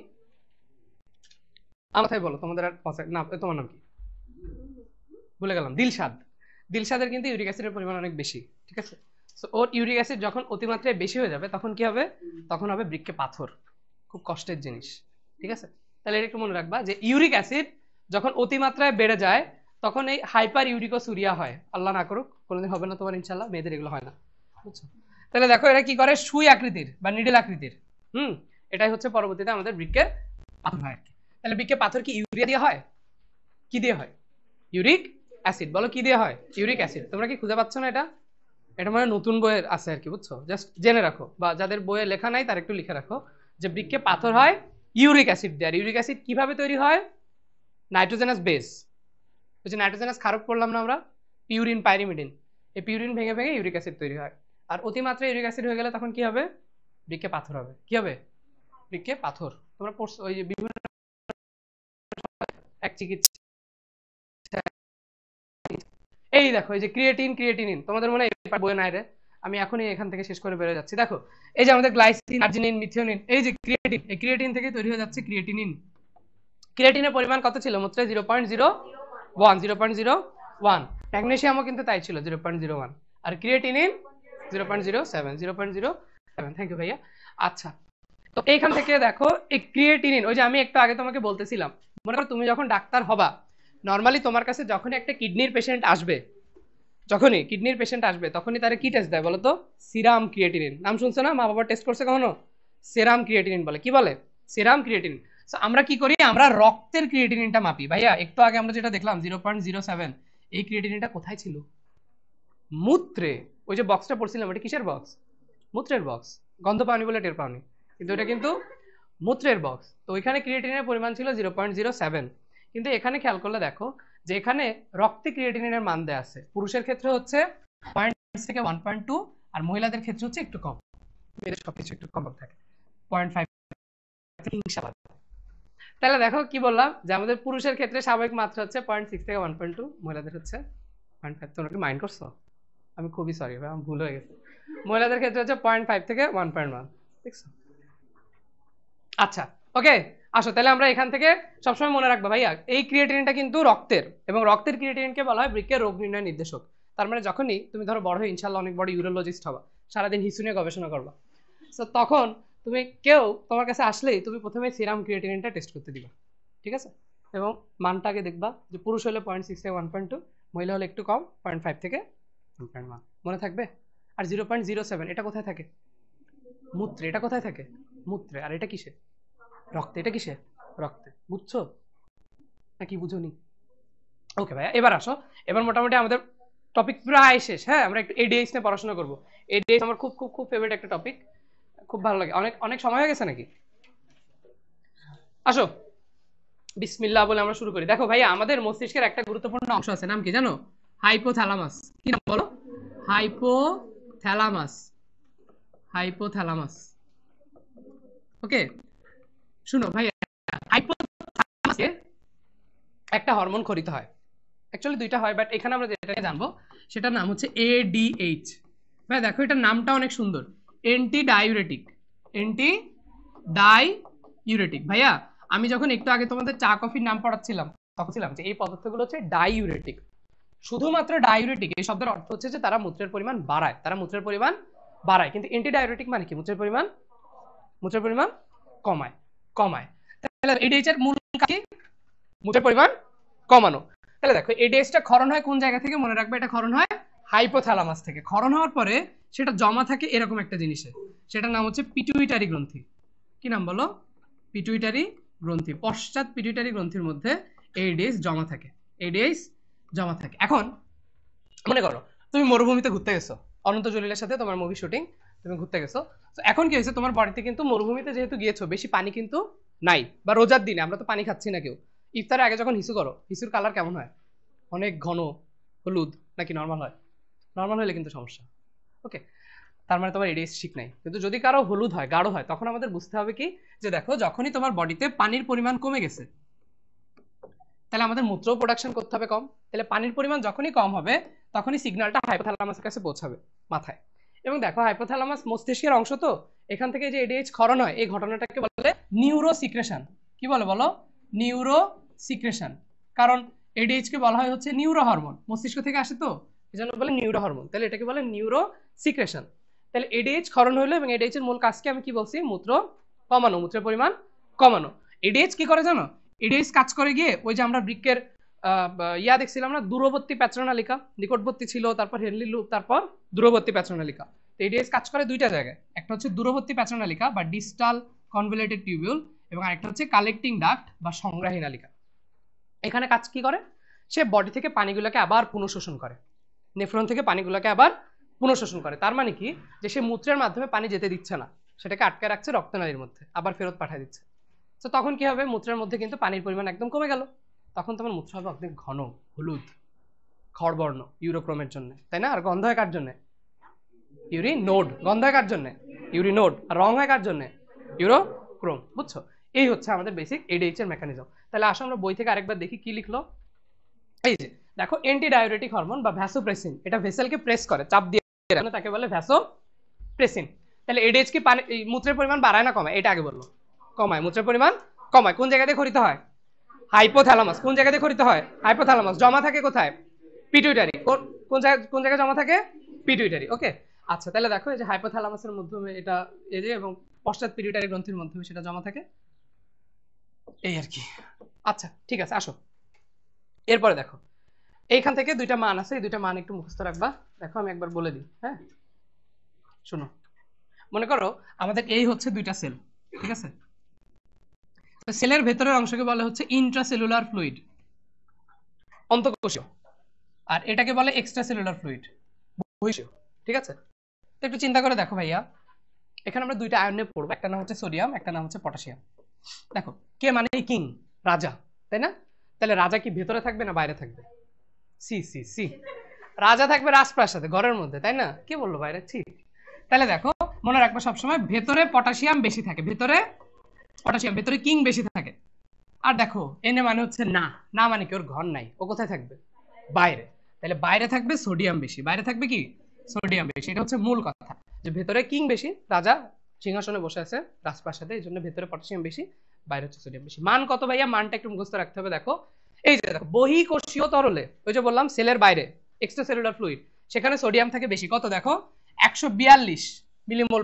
আমার বলো, তোমাদের না, তোমার নাম কি? ভুলে গেলাম। দিলশাদ। দিলশাদের কিন্তু ইউরিক অ্যাসিডের পরিমাণ অনেক বেশি, ঠিক আছে? সো ওর ইউরিক অ্যাসিড যখন অতিমাত্রায় বেশি হয়ে যাবে, তখন কি হবে? তখন হবে বৃক্কে পাথর, খুব কষ্টের জিনিস, ঠিক আছে? তাহলে এটা একটু মনে রাখবা যে ইউরিক অ্যাসিড যখন অতিমাত্রায় বেড়ে যায়, তখন এই হাইপার ইউরিকোসুরিয়া হয়। আল্লাহ না করুক, কোনোদিন হবে না তোমার ইনশাল্লাহ, মেয়েদের এগুলো হয় না, বুঝছো? তাহলে দেখো এরা কি করে, সুই আকৃতির বা নিডেল আকৃতির। এটাই হচ্ছে পরবর্তীতে আমাদের বৃক্কের পাথর হয়। তাহলে বৃক্কে পাথর কি ইউরিয়া দিয়ে হয়? কি দিয়ে হয়? Uric acid. বলো কি দিয়ে হয়? Uric acid. তোমরা কি খুঁজে পাচ্ছ না এটা? এটা মানে নতুন বইয়ে আছে আর কি, বুঝছো? জাস্ট জেনে রাখো, বা যাদের বইয়ে লেখা নাই তার একটু লিখে রাখো যে বৃক্কে পাথর হয় ইউরিক অ্যাসিড দিয়ে। আর ইউরিক অ্যাসিড কিভাবে তৈরি হয়? নাইট্রোজেনাস বেস, ওই যে নাইট্রোজেনাস ক্ষারক পড়লাম না আমরা, পিউরিন, পাইরিমিডিন, এই পিউরিন ভেঙে ভেঙে ইউরিক অ্যাসিড তৈরি হয়। আর অতিমাত্রায় ইউরিক অ্যাসিড হয়ে গেলে তখন কি হবে? বৃক্কে পাথর হবে। কি হবে? বৃক্কে পাথর। তোমরা পড়ছো ওই যে বিভিন্ন এক চিকিৎসা এই দেখো এই যে ক্রিয়েটিনিন তোমাদের মনে হয় বই নাই রে, আমি এখনই এখান থেকে শেষ করে বেরোয় যাচ্ছি। দেখো এই যে আমাদের গ্লাইসিন, আর্জিনিন, মিথিওনিন, এই যে ক্রিয়েটিন, এই ক্রিয়েটিন থেকে তৈরি হয়ে যাচ্ছে ক্রিয়েটিনিন। ক্রিয়েটিনের পরিমাণ কত ছিল মূত্রে? 0.01। ম্যাগনেসিয়ামও কিন্তু তাই ছিল 0.01, আর ক্রিয়েটিনিন 0.07। থ্যাংক ইউ ভাইয়া। আচ্ছা, তো এইখান থেকে দেখো এই ক্রিয়েটিনিন, ওই যে আমি একটু আগে তোমাকে বলতেছিলাম, মনে করো তুমি যখন ডাক্তার হবা, নর্মালি তোমার কাছে যখনই একটা কিডনির পেশেন্ট আসবে, তখনই তারা কি টেস্ট দেয় বলো তো? Serum creatinine. নাম শুনছো না? মা বাবা টেস্ট করছে কখনো? সেরাম ক্রিয়েটিনিন বলে। কি বলে? সেরাম ক্রিয়েটিনিন। সো আমরা কি করি? আমরা রক্তের ক্রিয়েটিনিনটা মাপি। ভাইয়া একটু আগে আমরা যেটা দেখলাম 0.07, এই ক্রিয়েটিনিনটা কোথায় ছিল? মূত্রে। ওই যে বক্সটা পড়ছিলাম, ওটা কিসের বক্স? মূত্রের বক্স। গন্ধ পাওনি বলে টের পাওনি, কিন্তু এটা কিন্তু মূত্রের বক্স। তো ওইখানে ক্রিয়েটিনিনের পরিমাণ ছিল 0.07। কিন্তু এখানে খেয়াল করলে দেখো যে এখানে রক্তে ক্রিয়েটিনিনের মান দেয়া আছে। পুরুষের ক্ষেত্রে হচ্ছে 0.6 থেকে 1.2, আর মহিলাদের ক্ষেত্রে হচ্ছে একটু কম। মেয়েদের সবকিছু একটু কম থাকে, 0.5 ইনশাআল্লাহ। তাহলে দেখো কি বললাম যে আমাদের পুরুষের ক্ষেত্রে স্বাভাবিক মাত্রা হচ্ছে 0.6 থেকে 1.2, মহিলাদের হচ্ছে 0.5। তোমরা কি মাইন্ড করছো? আমি খুবই সরি ভাই, আমার ভুল হয়ে গেছে। মহিলাদের ক্ষেত্রে হচ্ছে 0.5 থেকে 1.1, দেখছো? আচ্ছা ওকে, আসো তাহলে আমরা এখান থেকে সবসময় মনে রাখবো ভাইয়া, এই ক্রিয়েটিনিনটা কিন্তু রক্তের, এবং রক্তের ক্রিয়েটিনিনকে বলা হয় বৃক্কের রোগ নির্ণয় নির্দেশক। তার মানে যখনই তুমি ধরো বড় হয়ে ইনশাল্লাহ অনেক বড় ইউরোলজিস্ট হবা, সারাদিন হিসু নিয়ে গবেষণা করবা, সো তখন তুমি কেউ তোমার কাছে আসলেই তুমি প্রথমে সিরাম ক্রিয়েটিনিনটা টেস্ট করতে দিবা, ঠিক আছে? এবং মানটাকে দেখবা যে পুরুষ হলে 0.6 থেকে 1.2, মহিলা হলে একটু কম 0.5 থেকে 1.1, মনে থাকবে। আর 0.07 এটা কোথায় থাকে? মূত্রে। এটা কোথায় থাকে? মূত্রে। আর এটা কিসে? রক্তে। এটা কিসে? রক্তে। বুঝছো নাকি বুঝোনি? ওকে ভাইয়া, এবার আসো। এবার মোটামুটি আমাদের টপিক প্রায় শেষ। হ্যাঁ, আমরা একটু এডিএইচ নিয়ে পড়াশোনা করবো। এডিএইচ আমার খুব খুব খুব ফেভারিট একটা টপিক, খুব ভালো লাগে। অনেক অনেক সময় হয়ে গেছে নাকি? আসো বিসমিল্লাহ বলে আমরা শুরু করি। দেখো ভাইয়া, আমাদের মস্তিষ্কের একটা গুরুত্বপূর্ণ অংশ আছে, নাম কি জানো? হাইপোথ্যালামাস। কি নাম বলো? হাইপোথ্যালামাস। হাইপোথ্যালামাস। ওকে, শুনো ভাইয়া, হাইপোথ্যালামাসে একটা হরমোন খরিত হয়, অ্যাকচুয়ালি দুইটা হয়, বাট এখানে আমরা যেটা জানবো সেটার নাম হচ্ছে এডিএইচ। ভাই দেখো এটার নামটা অনেক সুন্দর, অ্যান্টি ডাইউরেটিক। Anti diuretic. ভাইয়া আমি যখন একটু আগে তোমাদের চা কফির নাম পড়াচ্ছিলাম, তখন ছিলাম যে এই পদার্থগুলো হচ্ছে ডাইউরেটিক। শুধুমাত্র ডাইউরেটিক এই শব্দের অর্থ হচ্ছে যে তারা মূত্রের পরিমাণ বাড়ায়, কিন্তু অ্যান্টি ডাইউরেটিক মানে কি? মূত্রের পরিমাণ কমায়। তাহলে এডিএইচ এর মূল কাজ কি? মূত্রের পরিমাণ কমানো। তাহলে দেখো এডিএইচটা ক্ষরণ হয় কোন জায়গা থেকে? মনে রাখবে, এটা ক্ষরণ হয় হাইপোথ্যালামাস থেকে। ক্ষরণ হওয়ার পরে সেটা জমা থাকে এরকম একটা জিনিসে, সেটার নাম হচ্ছে পিটুইটারি গ্রন্থি। কি নাম বলো? পিটুইটারি গ্রন্থি। পশ্চাৎ পিটুইটারি গ্রন্থির মধ্যে এডিএইচ জমা থাকে। এখন মনে করো তুমি মরুভূমিতে ঘুরতে গেছো, অনন্ত জলিলের সাথে তোমার মুভি শুটিং, তুমি ঘুরতে গেছো। তো এখন কি হয়েছে, তোমার বাড়িতে কিন্তু মরুভূমিতে যেহেতু গিয়েছো, বেশি পানি কিন্তু নাই, বা রোজার দিনে আমরা তো পানি খাচ্ছি না কেউ। ইফতারের আগে যখন হিসু করো, হিসুর কালার কেমন হয়? অনেক ঘন হলুদ, নাকি নর্মাল হয়? নর্মাল হলে কিন্তু সমস্যা। ওকে, তার মানে তোমার এডিএইচ ঠিক নাই। কিন্তু যদি কারো হলুদ হয়, গাঢ় হয়, তখন আমাদের বুঝতে হবে কি, যে দেখো যখনই তোমার বডিতে পানির পরিমাণ কমে গেছে, তাহলে আমাদের মূত্র প্রোডাকশন করতে হবে কম। তাহলে পানির পরিমাণ যখনই কম হবে, তখনই সিগন্যালটা হাইপোথ্যালামাসের কাছে পৌঁছাবে, মাথায়। এবং দেখো হাইপোথ্যালামাস মস্তিষ্কের অংশ, তো এখান থেকে যে এডিএইচ ক্ষরণ হয়, এই ঘটনাটাকে বলে নিউরোসিক্রেশন। কি বলে বলো? নিউরোসিক্রেশন। কারণ এডিএইচ কে বলা হয় হচ্ছে নিউরো হরমোন, মস্তিষ্ক থেকে আসে, তো এই জন্য বলে নিউরো হরমোন। তাহলে এটাকে বলে নিউরোসিক্রেশন। তাহলে এডিএইচ ক্ষরণ হলো, এবং এডিএইচ এর মূল কাজকে আমি কি বলছি? মূত্রের পরিমাণ কমানো। এডিএইচ কি করে জানো? এডিএইচ কাজ করে গিয়ে ওই যে আমরা বৃক্কের দেখছিলাম না, দূরবর্তী প্যাচরনালিকা, নিকটবর্তী ছিল, তারপর হেনলি লুপ, তারপর দূরবর্তী প্যাচরনালিকা। তো এডিএইচ কাজ করে দুইটা জায়গায়, একটা হচ্ছে দূরবর্তী প্যাচরনালিকা বা ডিস্টাল কনভলিউটেড টিউবিউল, এবং আরেকটা হচ্ছে কালেক্টিং ডাক্ট বা সংগ্রাহী নালিকা। এখানে কাজ কি করে? সে বডি থেকে পানিগুলোকে আবার পুনঃশোষণ করে, নেফ্রন থেকে পানিগুলোকে আবার পুনঃশোষণ করে। তার মানে কি, যে সে মূত্রের মাধ্যমে পানি যেতে দিচ্ছে না, সেটাকে আটকে রাখছে রক্তনালীর মধ্যে, আবার ফেরত পাঠিয়ে দিচ্ছে। তো তখন কি হবে? মূত্রের মধ্যে কিন্তু পানির পরিমাণ একদম কমে গেল, তখন তোমার মূত্র হবে অনেক ঘন হলুদ খড়বর্ণ, ইউরোক্রোমের জন্য, তাই না? আর গন্ধ হয় কার জন্য? ইউরিনোড। গন্ধ হয় কার জন্য? ইউরিনোড। আর রং হয় কার জন্য? ইউরোক্রোম। বুঝছো? এই হচ্ছে আমাদের বেসিক এডিএইচ এর মেকানিজম। তাহলে আসলে আমরা বই থেকে আরেকবার দেখি কি লিখলো। এই যে দেখো অ্যান্টি ডায়োরেটিক হরমোন বা ভ্যাসোপ্রেসিন, এটা ভেসেলকে প্রেস করে, চাপ দিয়ে তাকে বলে ভ্যাসোপ্রেসিন। তাহলে এডিএইচ কি পানি মূত্রের পরিমাণ বাড়ায় না কমায়? এটা আগে বললো। কমায়, মূত্রের পরিমাণ কমায়। কোন জায়গা দিয়ে খরিত হয়? হাইপোথ্যালামাস। কোন জায়গা দিয়ে খরিত হয়? হাইপোথ্যালামাস। জমা থাকে কোথায়? পিটুইটারি। কোন জায়গায় জমা থাকে? পিটুইটারি। ওকে, আচ্ছা তাহলে দেখো এই যে হাইপোথ্যালামাসের মাধ্যমে এটা এই যে, এবং পশ্চাৎ পিটুইটারি গ্রন্থির মাধ্যমে সেটা জমা থাকে, এই আর কি। আচ্ছা ঠিক আছে, আসো এরপরে দেখো এইখান থেকে দুইটা মান আছে, এই দুইটা মান একটু মুখস্থ রাখবা। দেখো আমি একবার বলে দিই, হ্যাঁ শোনো। মনে করো আমাদের এই হচ্ছে দুইটা সেল, ঠিক আছে? সেলের ভেতরের অংশকে বলা হচ্ছে ইন্ট্রাসেলুলার ফ্লুইড, অন্তঃকোষীয়, আর এটাকে বলে এক্সট্রাসেলুলার ফ্লুইড, বহিঃকোষীয়। ঠিক আছে, তো একটু চিন্তা করে দেখো ভাইয়া, এখানে আমরা দুইটা আয়ন নিয়ে পড়বো, একটা নাম হচ্ছে সোডিয়াম, একটা নাম হচ্ছে পটাশিয়াম। দেখো কে মানে কিং, রাজা, তাই না? তাহলে রাজা কি ভেতরে থাকবে না বাইরে থাকবে? সি সি সি, রাজা থাকবে রাজপ্রাসাদে, ঘরের মধ্যে, তাই না? কি বললো বাইরে? ছি। তাহলে দেখো মনে রাখবো সবসময় ভেতরে পটাশিয়াম বেশি থাকে, ভেতরে পটাশিয়াম, ভেতরে কিং বেশি থাকে। আর দেখো এনে মানে হচ্ছে না, না মানে কি ওর ঘর নাই, ও কোথায় থাকবে? বাইরে। তাহলে বাইরে থাকবে সোডিয়াম বেশি, বাইরে থাকবে কি? সোডিয়াম বেশি। এটা হচ্ছে মূল কথা, যে ভেতরে কিং বেশি, রাজা সিংহাসনে বসে আছে রাজপ্রাসাদে, এই জন্য ভেতরে পটাশিয়াম বেশি, বাইরে হচ্ছে সোডিয়াম বেশি। মান কত ভাইয়া? মানটা একটু মুখস্থ রাখতে হবে। দেখো এই যে দেখো বহিঃকোষীয় তরলে, ওই যে বললাম সেলের বাইরে এক্সট্রাসেলুলার ফ্লুইড, সেখানে সোডিয়াম থাকে বেশি, কত দেখো 142 মিলিমোল,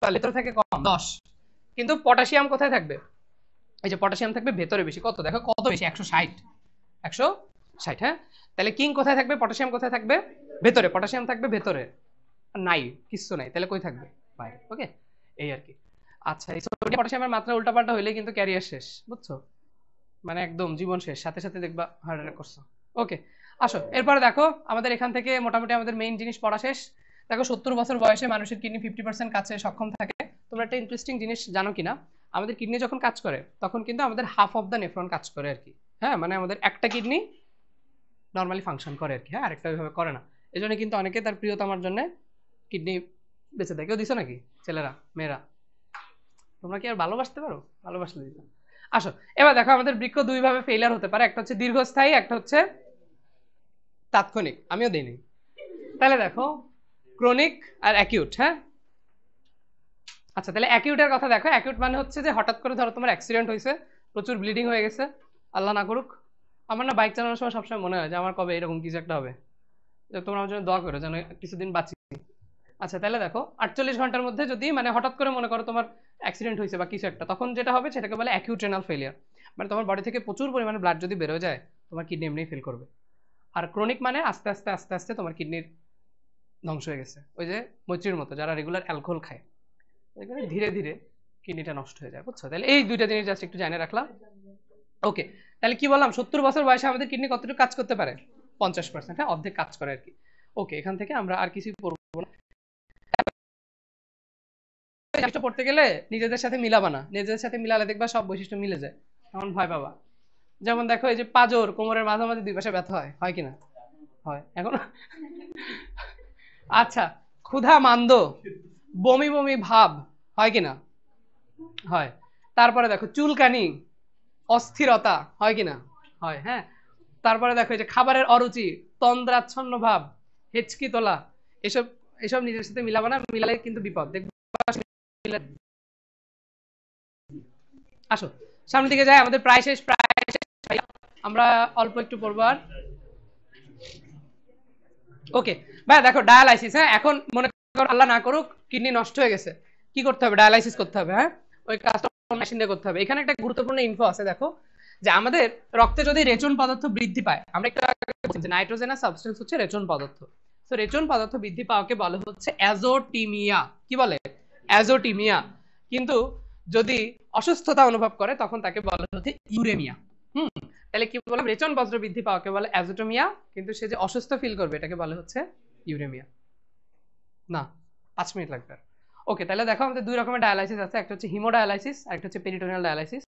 ভেতরে থাকে কম 10। কিন্তু পটাশিয়াম কোথায় থাকবে? এই যে পটাশিয়াম থাকবে ভেতরে বেশি, কত দেখো, কত বেশি? 160। হ্যাঁ, তাহলে কিং কোথায় থাকবে? পটাশিয়াম কোথায় থাকবে? ভেতরে। পটাশিয়াম থাকবে ভেতরে, নাই কিচ্ছু নাই, তাহলে কই থাকবে? বাইরে। ওকে, এই আর কি। আচ্ছা, এই সোডিয়াম পটাশিয়ামের মাত্রা উল্টাপাল্টা হইলে কিন্তু ক্যারিয়ার শেষ, বুঝছো? মানে একদম জীবন শেষ, সাথে সাথে দেখবা হার্ট অ্যাটাক করছো। ওকে, আসো এরপরে দেখো আমাদের এখান থেকে মোটামুটি আমাদের মেইন জিনিস পড়া শেষ। দেখো 70 বছর বয়সে মানুষের কিডনি 50% কাছে সক্ষম থাকে। তোমরা একটা ইন্টারেস্টিং জিনিস জানো কিনা, আমাদের কিডনি যখন কাজ করে তখন কিন্তু আমাদের হাফ অফ দ্য নেফ্রন কাজ করে আর কি। হ্যাঁ, মানে আমাদের একটা কিডনি নর্মালি ফাংশন করে আর কি, হ্যাঁ, আরেকটা ওইভাবে করে না। এই জন্য কিন্তু অনেকে তার প্রিয়তমার জন্য কিডনি বেঁচে দেয়। কেউ দিছো নাকি? ছেলেরা, মেয়েরা, তোমরা কি আর ভালোবাসতে পারো? ভালোবাসলে দিত। আসো এবার দেখো আমাদের বৃক্ক দুই ভাবে ফেলিয়ার হতে পারে, একটা হচ্ছে দীর্ঘস্থায়ী, একটা হচ্ছে তাৎক্ষণিক। আমিও দিইনি। তাহলে দেখো ক্রনিক আর অ্যাকিউট। হ্যাঁ, আচ্ছা তাহলে অ্যাকিউটের কথা দেখো। অ্যাকিউট মানে হচ্ছে যে হঠাৎ করে ধরো তোমার অ্যাক্সিডেন্ট হয়েছে, প্রচুর ব্লিডিং হয়ে গেছে, আল্লাহ না করুক। আমার না বাইক চালানোর সময় সবসময় মনে হয় যে আমার কবে এরকম কিছু একটা হবে, যে তোমরা আমার জন্য দোয়া করো যেন কিছুদিন বাঁচি। আচ্ছা তাহলে দেখো 48 ঘন্টার মধ্যে যদি মানে হঠাৎ করে মনে করো তোমার অ্যাক্সিডেন্ট হয়েছে বা কিছু একটা, তখন যেটা হবে সেটাকে বলে অ্যাকিউট রেনাল ফেলিয়ার। মানে তোমার বডি থেকে প্রচুর পরিমাণে ব্লাড যদি বেরোয় যায়, তোমার কিডনি এমনি ফেল করবে। আর ক্রনিক মানে আস্তে আস্তে আস্তে আস্তে তোমার কিডনির ধ্বংস হয়ে গেছে। ওই যে মৈত্রীর মতো যারা রেগুলার অ্যালকোহল খায়, ধীরে ধীরে কিডনিটা নষ্ট হয়ে যায়, বুঝছো? তাহলে এই দুইটা জিনিস জাস্ট একটু জানিয়ে রাখলাম। ওকে, তাহলে কি বললাম, 70 বছর বয়সে আমাদের কিডনি কতটুকু কাজ করতে পারে? 50%, হ্যাঁ, অর্ধেক কাজ করে আর কি। ওকে, এখান থেকে আমরা আর কিছু পড়বো না। পড়তে গেলে নিজেদের সাথে মিলাবা না, নিজেদের সাথে মিলালে দেখবা সব বৈশিষ্ট্য মিলে যায়, তখন ভয় পাবা। যেমন দেখো এই যে পাজর, কোমরের মাঝামাঝি দুই পাশে ব্যথা হয়, হয় কিনা? হয় এখন। আচ্ছা, ক্ষুধা মান্দ, বমি বমি ভাব, হয় কিনা? হয়। তারপরে দেখো চুলকানি, অস্থিরতা, হয় কিনা? হয়। হ্যাঁ, তারপরে দেখো এই যে খাবারের অরুচি, তন্দ্রাচ্ছন্ন ভাব, হেঁচকি তোলা, এসব এসব নিজের সাথে মিলাবা না, মিলালে কিন্তু বিপদ দেখবা। আসো সামনের দিকে যাই, আমাদের প্রায় শেষ, আমরা অল্প একটু পড়বো আর। ওকে ভাই দেখো ডায়ালাইসিস, হ্যাঁ, এখন মনে করো আল্লাহ না করুক কিডনি নষ্ট হয়ে গেছে, কি করতে হবে? ডায়ালাইসিস করতে হবে। হ্যাঁ, ওই কাজটা মেশিন দিয়ে করতে হবে। এখানে একটা গুরুত্বপূর্ণ ইনফো আছে, দেখো যে আমাদের রক্তে যদি রেচন পদার্থ বৃদ্ধি পায়, আমরা একটু নাইট্রোজেনাস সাবস্টেন্স হচ্ছে রেচন পদার্থ, তো রেচন পদার্থ বৃদ্ধি পাওয়াকে বলে হচ্ছে অ্যাজোটিমিয়া। কি বলে? অ্যাজোটিমিয়া। কিন্তু যদি অসুস্থতা অনুভব করে তখন তাকে বলে হচ্ছে ইউরেমিয়া। তাহলে কি বললাম, রেচন পদার্থ বৃদ্ধি পাওয়াকে বলে অ্যাজোটোমিয়া, কিন্তু সে যে অসুস্থ ফিল করবে এটাকে বলে হচ্ছে ইউরেমিয়া। না, 5 মিনিট লাগবে। ওকে, তাহলে দেখো আমাদের দুই রকমের ডায়ালাইসিস আছে, একটা হচ্ছে হিমোডায়ালাইসিস আর একটা হচ্ছে পেরিটোনিয়াল ডায়ালাইসিস।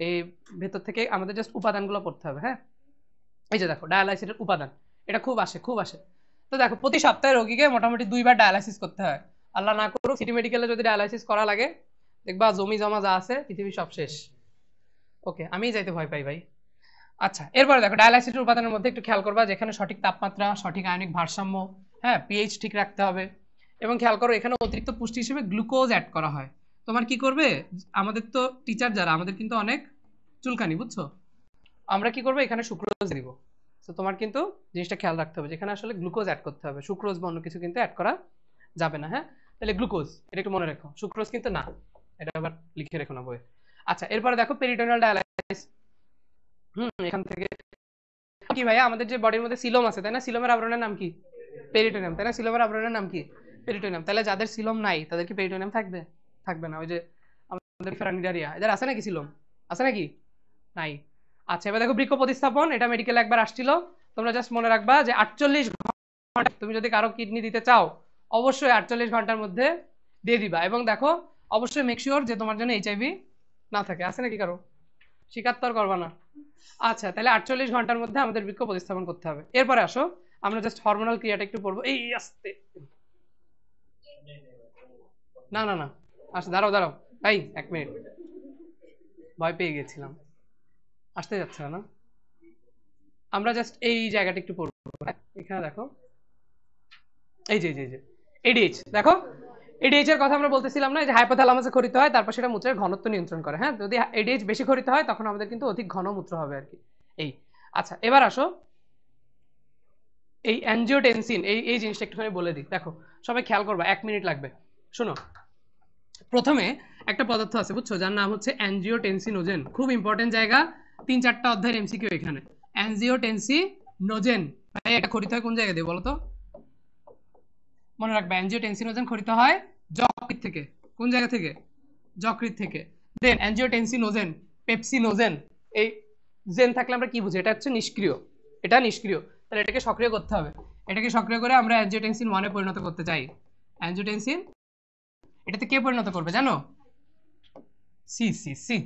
এই ভেতর থেকে আমাদের জাস্ট উপাদানগুলো পড়তে হবে। হ্যাঁ, এই যে দেখো ডায়ালাইসিসের উপাদান, এটা খুব আসে, খুব আসে। তো দেখো প্রতি সপ্তাহে রোগীকে মোটামুটি 2 বার ডায়ালাইসিস করতে হয়। আল্লাহ না করুক সিটি মেডিকেলে যদি ডায়ালাইসিস করা লাগে, দেখবা জমি জমা যা আছে পৃথিবীর সব শেষ। ওকে, আমি যাইতে ভয় পাই ভাই। আচ্ছা, এরপরে দেখো ডায়ালাইসিসের উপাদানের মধ্যে একটু খেয়াল করবা, যেখানে সঠিক তাপমাত্রা, সঠিক আয়নিক ভারসাম্য, হ্যাঁ, পিএইচ ঠিক রাখতে হবে। এবং খেয়াল করো এখানে অতিরিক্ত পুষ্টি হিসেবে গ্লুকোজ অ্যাড করা হয়। তোমার কি করবে, আমাদের তো টিচার যারা, আমাদের কিন্তু অনেক চুলকানি, বুঝছো? আমরা কি করবো, এখানে সুক্রোজ দিব। তো তোমার কিন্তু জিনিসটা খেয়াল রাখতে হবে, যেখানে আসলে গ্লুকোজ অ্যাড করতে হবে, সুক্রোজ বা অন্য কিছু কিন্তু অ্যাড করা যাবে না। হ্যাঁ, তাহলে গ্লুকোজ, এটা একটু মনে রেখো, সুক্রোজ কিন্তু না, এটা আবার লিখে রেখো না বইয়ে। আচ্ছা, এরপরে দেখো পেরিটোনিয়াল ডায়ালাইসিস। এখান থেকে কি ভাইয়া, আমাদের যে বডির মধ্যে সিলোম আছে, তাই না? সিলোমের আবরণের নাম কি? পেরিটোনিয়াম, তাই না? সিলোমের আবরণের নাম কি? পেরিটোনিয়াম। তাহলে যাদের সিলোম নাই তাদের কি পেরিটোনিয়াম থাকবে? থাকবে না। ওই যে আমাদের ফ্রানিডারিয়া, এদের আছে নাকি সিলোম? আছে নাকি? নাই। আচ্ছা, এবার দেখো বৃক্ক প্রতিস্থাপন, এটা মেডিকেলে একবার আসছিল। তোমরা জাস্ট মনে রাখবা যে 48 ঘন্টা, তুমি যদি কারো কিডনি দিতে চাও অবশ্যই 48 ঘন্টার মধ্যে দিয়ে দিবা। এবং দেখো অবশ্যই মেক শিওর যে তোমার জন্য এইচআইভি না থাকে। আছে নাকি কারো? স্বীকার তো আর করবা না। আচ্ছা, তাহলে 48 ঘন্টার মধ্যে আমাদের বৃক্ক প্রতিস্থাপন করতে হবে। এরপরে আসো আমরা জাস্ট হরমোনাল ক্রিয়াটা একটু পড়বো। এই আস্তে, না না না, আচ্ছা দাঁড়াও দাঁড়াও ভাই, 1 মিনিট, ভয় পেয়ে গেছিলাম, আসতে যাচ্ছে না। আমরা জাস্ট এই জায়গাটা একটু পড়বো। এখানে দেখো, এই যে এডিএইচ, দেখো এডিএইচ এর কথা আমরা বলতেছিলাম না, যে হাইপোথ্যালামাসে ক্ষরিত হয়, তারপর সেটা মূত্রের ঘনত্ব নিয়ন্ত্রণ করে। হ্যাঁ, যদি এডিএইচ বেশি ক্ষরিত হয় তখন আমাদের কিন্তু অধিক ঘন মূত্র হবে আর কি। এই আচ্ছা, এবার আসো এই অ্যানজিওটেনসিন, এই জিনিসটা একটুখানি বলে দিই। দেখো সবাই খেয়াল করবা, 1 মিনিট লাগবে। শোনো, প্রথমে একটা পদার্থ আছে, বুঝছো, যার নাম হচ্ছে অ্যানজিওটেনসিনোজেন। খুব ইম্পর্টেন্ট জায়গা, 3-4টা অধ্যায়ের এমসিকিউ এখানে। অ্যানজিওটেনসিনোজেন, ভাই এটা ক্ষরিত হয় কোন জায়গা দিয়ে বলো তো? মনে রাখবে, অ্যানজিওটেনসিনোজেন ক্ষরিত হয় যকৃৎ থেকে। কোন জায়গা থেকে? যকৃৎ থেকে। দেন অ্যানজিওটেনসিনোজেন, পেপসিনোজেন, এই জেন থাকলে আমরা কি বুঝি? এটা হচ্ছে নিষ্ক্রিয়, এটা নিষ্ক্রিয়। তাহলে এটাকে সক্রিয় করতে হবে। এটাকে সক্রিয় করে আমরা অ্যানজিওটেনসিন 1 এ পরিণত করতে চাই। অ্যানজিওটেনসিন, এটাতে কে পরিণত করবে জানো? সি সি সি,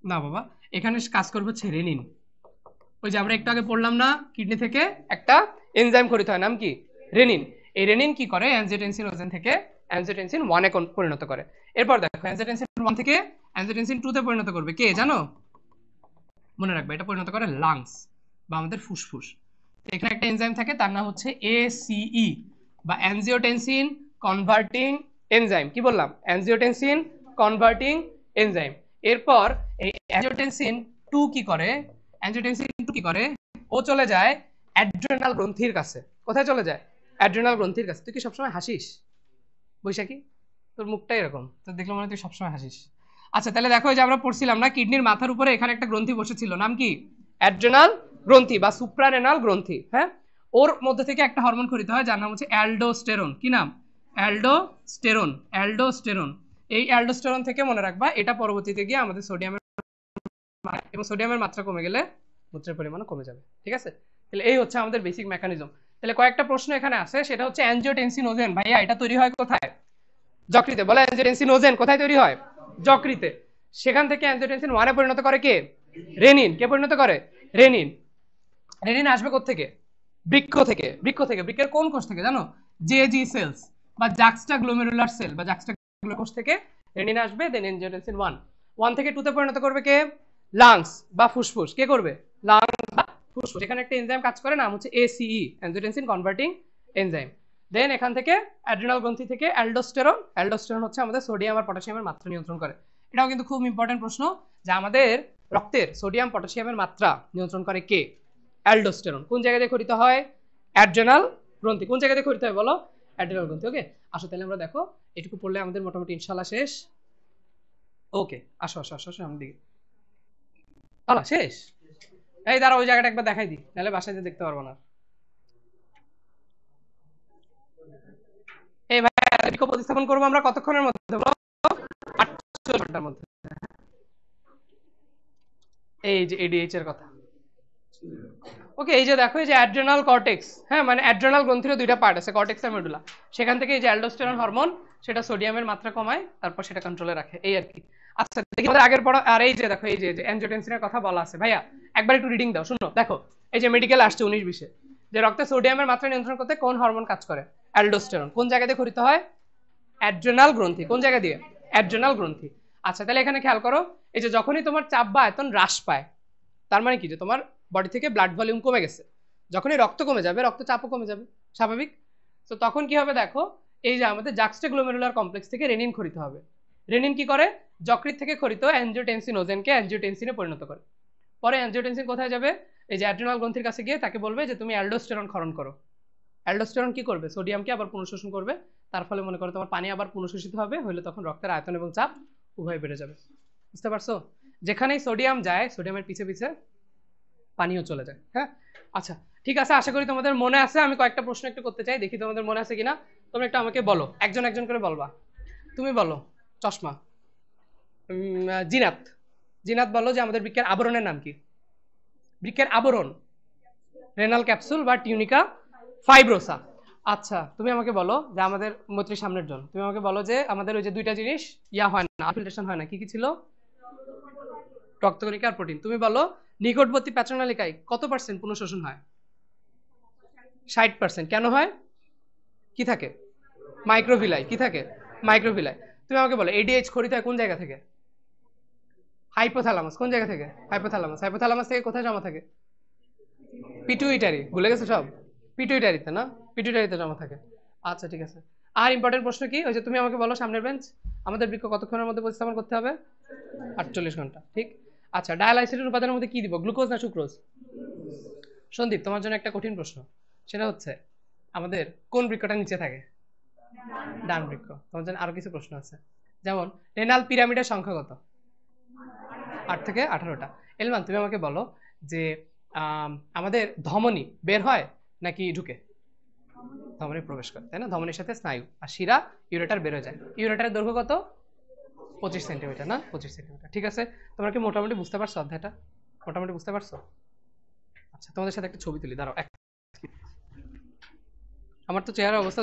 না বাবা, এখানে কাজ করবে হচ্ছে রেনিন। ওই যে আমরা একটু আগে পড়লাম না, কিডনি থেকে একটা এনজাইম ক্ষরিত হয়, নাম কি? রেনিন। এই রেনিন কি করে, অ্যানজিওটেনসিনোজেন থেকে অ্যানজিওটেনসিন 1 এ পরিণত করে। এরপর দেখো অ্যানজিওটেনসিন 1 থেকে অ্যানজিওটেনসিন 2 তে পরিণত করবে কে জানো? মনে রাখবে, এটা পরিণত করে লাংস বা আমাদের ফুসফুস। এখানে একটা এনজাইম থাকে, তার নাম হচ্ছে এসিই বা অ্যানজিওটেনসিন কনভার্টিং এনজাইম। কি বললাম? Angiotensin converting enzyme. এরপর এই অ্যানজিওটেনসিন 2 কি করে? অ্যানজিওটেনসিন 2 কি করে, ও চলে যায় অ্যাড্রেনাল গ্রন্থির কাছে। কোথায় চলে যায়? অ্যাড্রেনাল গ্রন্থির কাছে। তুই কি সবসময় হাসিস বৈশাখী? তোর মুখটা এরকম, তো দেখলে মনে হয় তুই সবসময় হাসিস। আচ্ছা, তাহলে দেখো, যে আমরা পড়ছিলাম না, কিডনির মাথার উপরে এখানে একটা গ্রন্থি বসেছিল, নাম কি? অ্যাড্রেনাল গ্রন্থি বা সুপ্রারেনাল গ্রন্থি। হ্যাঁ, ওর মধ্যে থেকে একটা হরমোন ক্ষরিত হয় যার নাম হচ্ছে অ্যালডোস্টেরন। কি নাম? অ্যালডোস্টেরন। অ্যালডোস্টেরন, এই অ্যালডোস্টেরন থেকে মনে রাখবা, এটা পরবর্তীতে গিয়ে আমাদের সোডিয়ামের, এবং সোডিয়ামের মাত্রা কমে গেলে মূত্রের পরিমাণও কমে যাবে। ঠিক আছে, তাহলে এই হচ্ছে আমাদের বেসিক মেকানিজম। তাহলে কয়েকটা প্রশ্ন এখানে আছে, সেটা হচ্ছে অ্যানজিওটেনসিনোজেন, ভাইয়া এটা তৈরি হয় কোথায়? যকৃতে। বলে অ্যানজিওটেনসিনোজেন কোথায় তৈরি হয়? যকৃতে। সেখান থেকে অ্যানজিওটেনসিন 1 এ পরিণত করে কে? রেনিন। কে পরিণত করে? রেনিন। রেনিন আসবে কোত্থেকে? বৃক্ক থেকে। বৃক্ক থেকে, বৃক্কের কোন কোষ থেকে জানো? জেজি সেলস বা জাক্সটাগ্লোমেরুলার সেল বা জাক্সটাগ্লোমেরুলার কোষ থেকে রেনিন আসবে। দেন অ্যানজিওটেনসিন 1 থেকে 2 তে পরিণত করবে কে? লাংস বা ফুসফুস। কে করবে? লাংস বা ফুসফুস। এখানে একটা এনজাইম কাজ করে, নাম হচ্ছে এসিই, অ্যানজিওটেনসিন কনভার্টিং এনজাইম। দেন এখান থেকে অ্যাড্রিনাল গ্রন্থি থেকে অ্যালডোস্টেরন। অ্যালডোস্টেরন হচ্ছে আমাদের সোডিয়াম আর পটাশিয়ামের মাত্রা নিয়ন্ত্রণ করে। এটাও কিন্তু খুব ইম্পর্টেন্ট প্রশ্ন, যে আমাদের রক্তের সোডিয়াম পটাশিয়ামের মাত্রা নিয়ন্ত্রণ করে কে? অ্যালডোস্টেরন। কোন জায়গা দিয়ে ক্ষরিত হয়? অ্যাড্রিনাল গ্রন্থি। কোন জায়গা দিয়ে ক্ষরিত হয় বলো? অ্যাড্রিনাল গ্রন্থি। ওকে, আসো তাহলে আমরা দেখো, এটুকু পড়লে আমাদের মোটামুটি ইনশাল্লাহ শেষ। ওকে, আসো আসো আসো সামনের দিকে। শেষ? এই দাঁড়া, ওই জায়গাটা একবার দেখাই দিই, নাহলে বাসায় দেখতে পারবো না। এই ভাই, প্রতিস্থাপন করবো আমরা কতক্ষণের মধ্যে? 48 ঘন্টার মধ্যে। এই যে এডিএইচ এর কথা। ওকে, এই যে দেখো, এই যে অ্যাড্রেনাল কর্টেক্স, হ্যাঁ, মানে অ্যাড্রেনাল গ্রন্থির 2টা পার্ট আছে, কর্টেক্স আর মেডুলা। সেখান থেকে এই যে অ্যালডোস্টেরন হরমোন, সেটা সোডিয়ামের মাত্রা কমায়, তারপর সেটা কন্ট্রোলে রাখে, এই আর কি। আচ্ছা, দেখি আমাদের আগের পড়া। আর এই যে দেখো, এই যে অ্যানজিওটেনসিনের কথা বলা আছে, ভাইয়া একবার একটু রিডিং দাও, শুনো। দেখো, এই যে মেডিকেল আসছে 19-20-এ, যে রক্তে সোডিয়ামের মাত্রা নিয়ন্ত্রণ করতে কোন হরমোন কাজ করে? অ্যালডোস্টেরন। কোন জায়গা দিয়ে ক্ষরিত হয়? অ্যাড্রেনাল গ্রন্থি। কোন জায়গা দিয়ে? অ্যাড্রেনাল গ্রন্থি। আচ্ছা তাহলে এখানে খেয়াল করো, এই যে যখনই তোমার চাপ বা আয়তন হ্রাস পায়, তার মানে কি যে তোমার বডি থেকে ব্লাড ভলিউম কমে গেছে, যখনই রক্ত কমে যাবে রক্তচাপও কমে যাবে, স্বাভাবিক। তো তখন কি হবে দেখো, এই যে আমাদের জাক্সটাগ্লোমেরুলার কমপ্লেক্স থেকে রেনিন খরিত হবে। রেনিন কি করে, যকৃৎ থেকে খরিত অ্যাঞ্জিওটেনসিনোজেনকে অ্যাঞ্জিওটেনসিনে পরিণত করে। পরে অ্যাঞ্জিওটেনসিন কোথায় যাবে, এই যে অ্যাড্রিনাল গ্রন্থির কাছে গিয়ে তাকে বলবে যে তুমি অ্যালডোস্টেরন ক্ষরণ করো। অ্যালডোস্টেরন কি করবে, সোডিয়ামকে আবার পুনঃশোষণ করবে, তার ফলে মনে করো তোমার পানি আবার পুনঃশোষিত হবে, হলে তখন রক্তের আয়তন এবং চাপ উভয় বেড়ে যাবে। বুঝতে পারছো, যেখানেই সোডিয়াম যায় সোডিয়ামের পিছে পিছে পানিও চলে যায়। হ্যাঁ আচ্ছা ঠিক আছে, আশা করি তোমাদের মনে আছে। আমি কয়েকটা প্রশ্ন একটু করতে চাই, দেখি তোমাদের মনে আছে কিনা। তোমরা একটু আমাকে বলো, একজন একজন করে বলবা। তুমি বলো চশমা। জিনাত, জিনাত বলো যে আমাদের বৃক্কের আবরণের নাম কি? বৃক্কের আবরণ রেনাল ক্যাপসুল বা টিউনিকা ফাইব্রোসা। আচ্ছা তুমি আমাকে বলো যে আমাদের মৈত্রী সামনের জন, তুমি আমাকে বলো যে আমাদের ওই যে দুইটা জিনিস ইয়া হয় না, ফিল্ট্রেশন হয় না, কি কি ছিল? রক্তকণিকা আর প্রোটিন। তুমি বলো নিকটবর্তী প্যাট্রোনালিকায় কত পার্সেন্ট পুনঃশোষণ হয়? 60%। কেন হয়? কি থাকে? মাইক্রোভিলাই। কি থাকে? মাইক্রোভিলাই। তুমি আমাকে বলো এডিএইচ খরিত হয় কোন জায়গা থেকে? হাইপোথ্যালামাস। কোন জায়গা থেকে? হাইপোথ্যালামাস। হাইপোথ্যালামাস থেকে কোথায় জমা থাকে? পিটুইটারি। ভুলে গেছো সব? পিটুইটারিতে না, পিটুইটারিতে জমা থাকে। আচ্ছা ঠিক আছে। আর ইম্পর্টেন্ট প্রশ্ন কি, ওই যে তুমি আমাকে বলো সামনের বেঞ্চ, আমাদের বৃক্ক কতক্ষণের মধ্যে প্রতিস্থাপন করতে হবে? 48 ঘন্টা। ঠিক। আচ্ছা ডায়ালাইসিসের উপাদানের মধ্যে কি দিব, গ্লুকোজ না সুক্রোজ? সন্দীপ তোমার জন্য একটা কঠিন প্রশ্ন, সেটা হচ্ছে আমাদের কোন বৃক্কটা নিচে থাকে? ডান বৃক্ক। তোমার জন্য আরো কিছু প্রশ্ন আছে, যেমন রেনাল পিরামিডের সংখ্যা কত? 8 থেকে 18টা। এলমান তুমি আমাকে বলো যে আমাদের ধমনী বের হয় নাকি ঢুকে? ধমনী প্রবেশ করে, তাই না? ধমনীর সাথে স্নায়ু আর শিরা ইউরেটার বের হয়ে যায়। ইউরেটারের দৈর্ঘ্য কত? 25 সেন্টিমিটার না? 25 সেন্টিমিটার। ঠিক আছে, তোমরা কি মোটামুটি বুঝতে পারছো অধ্যায়টা? মোটামুটি বুঝতে পারছো? আচ্ছা তোমাদের সাথে একটা ছবি তুলি, দাঁড়াও। আমার তো চেহারা অবস্থা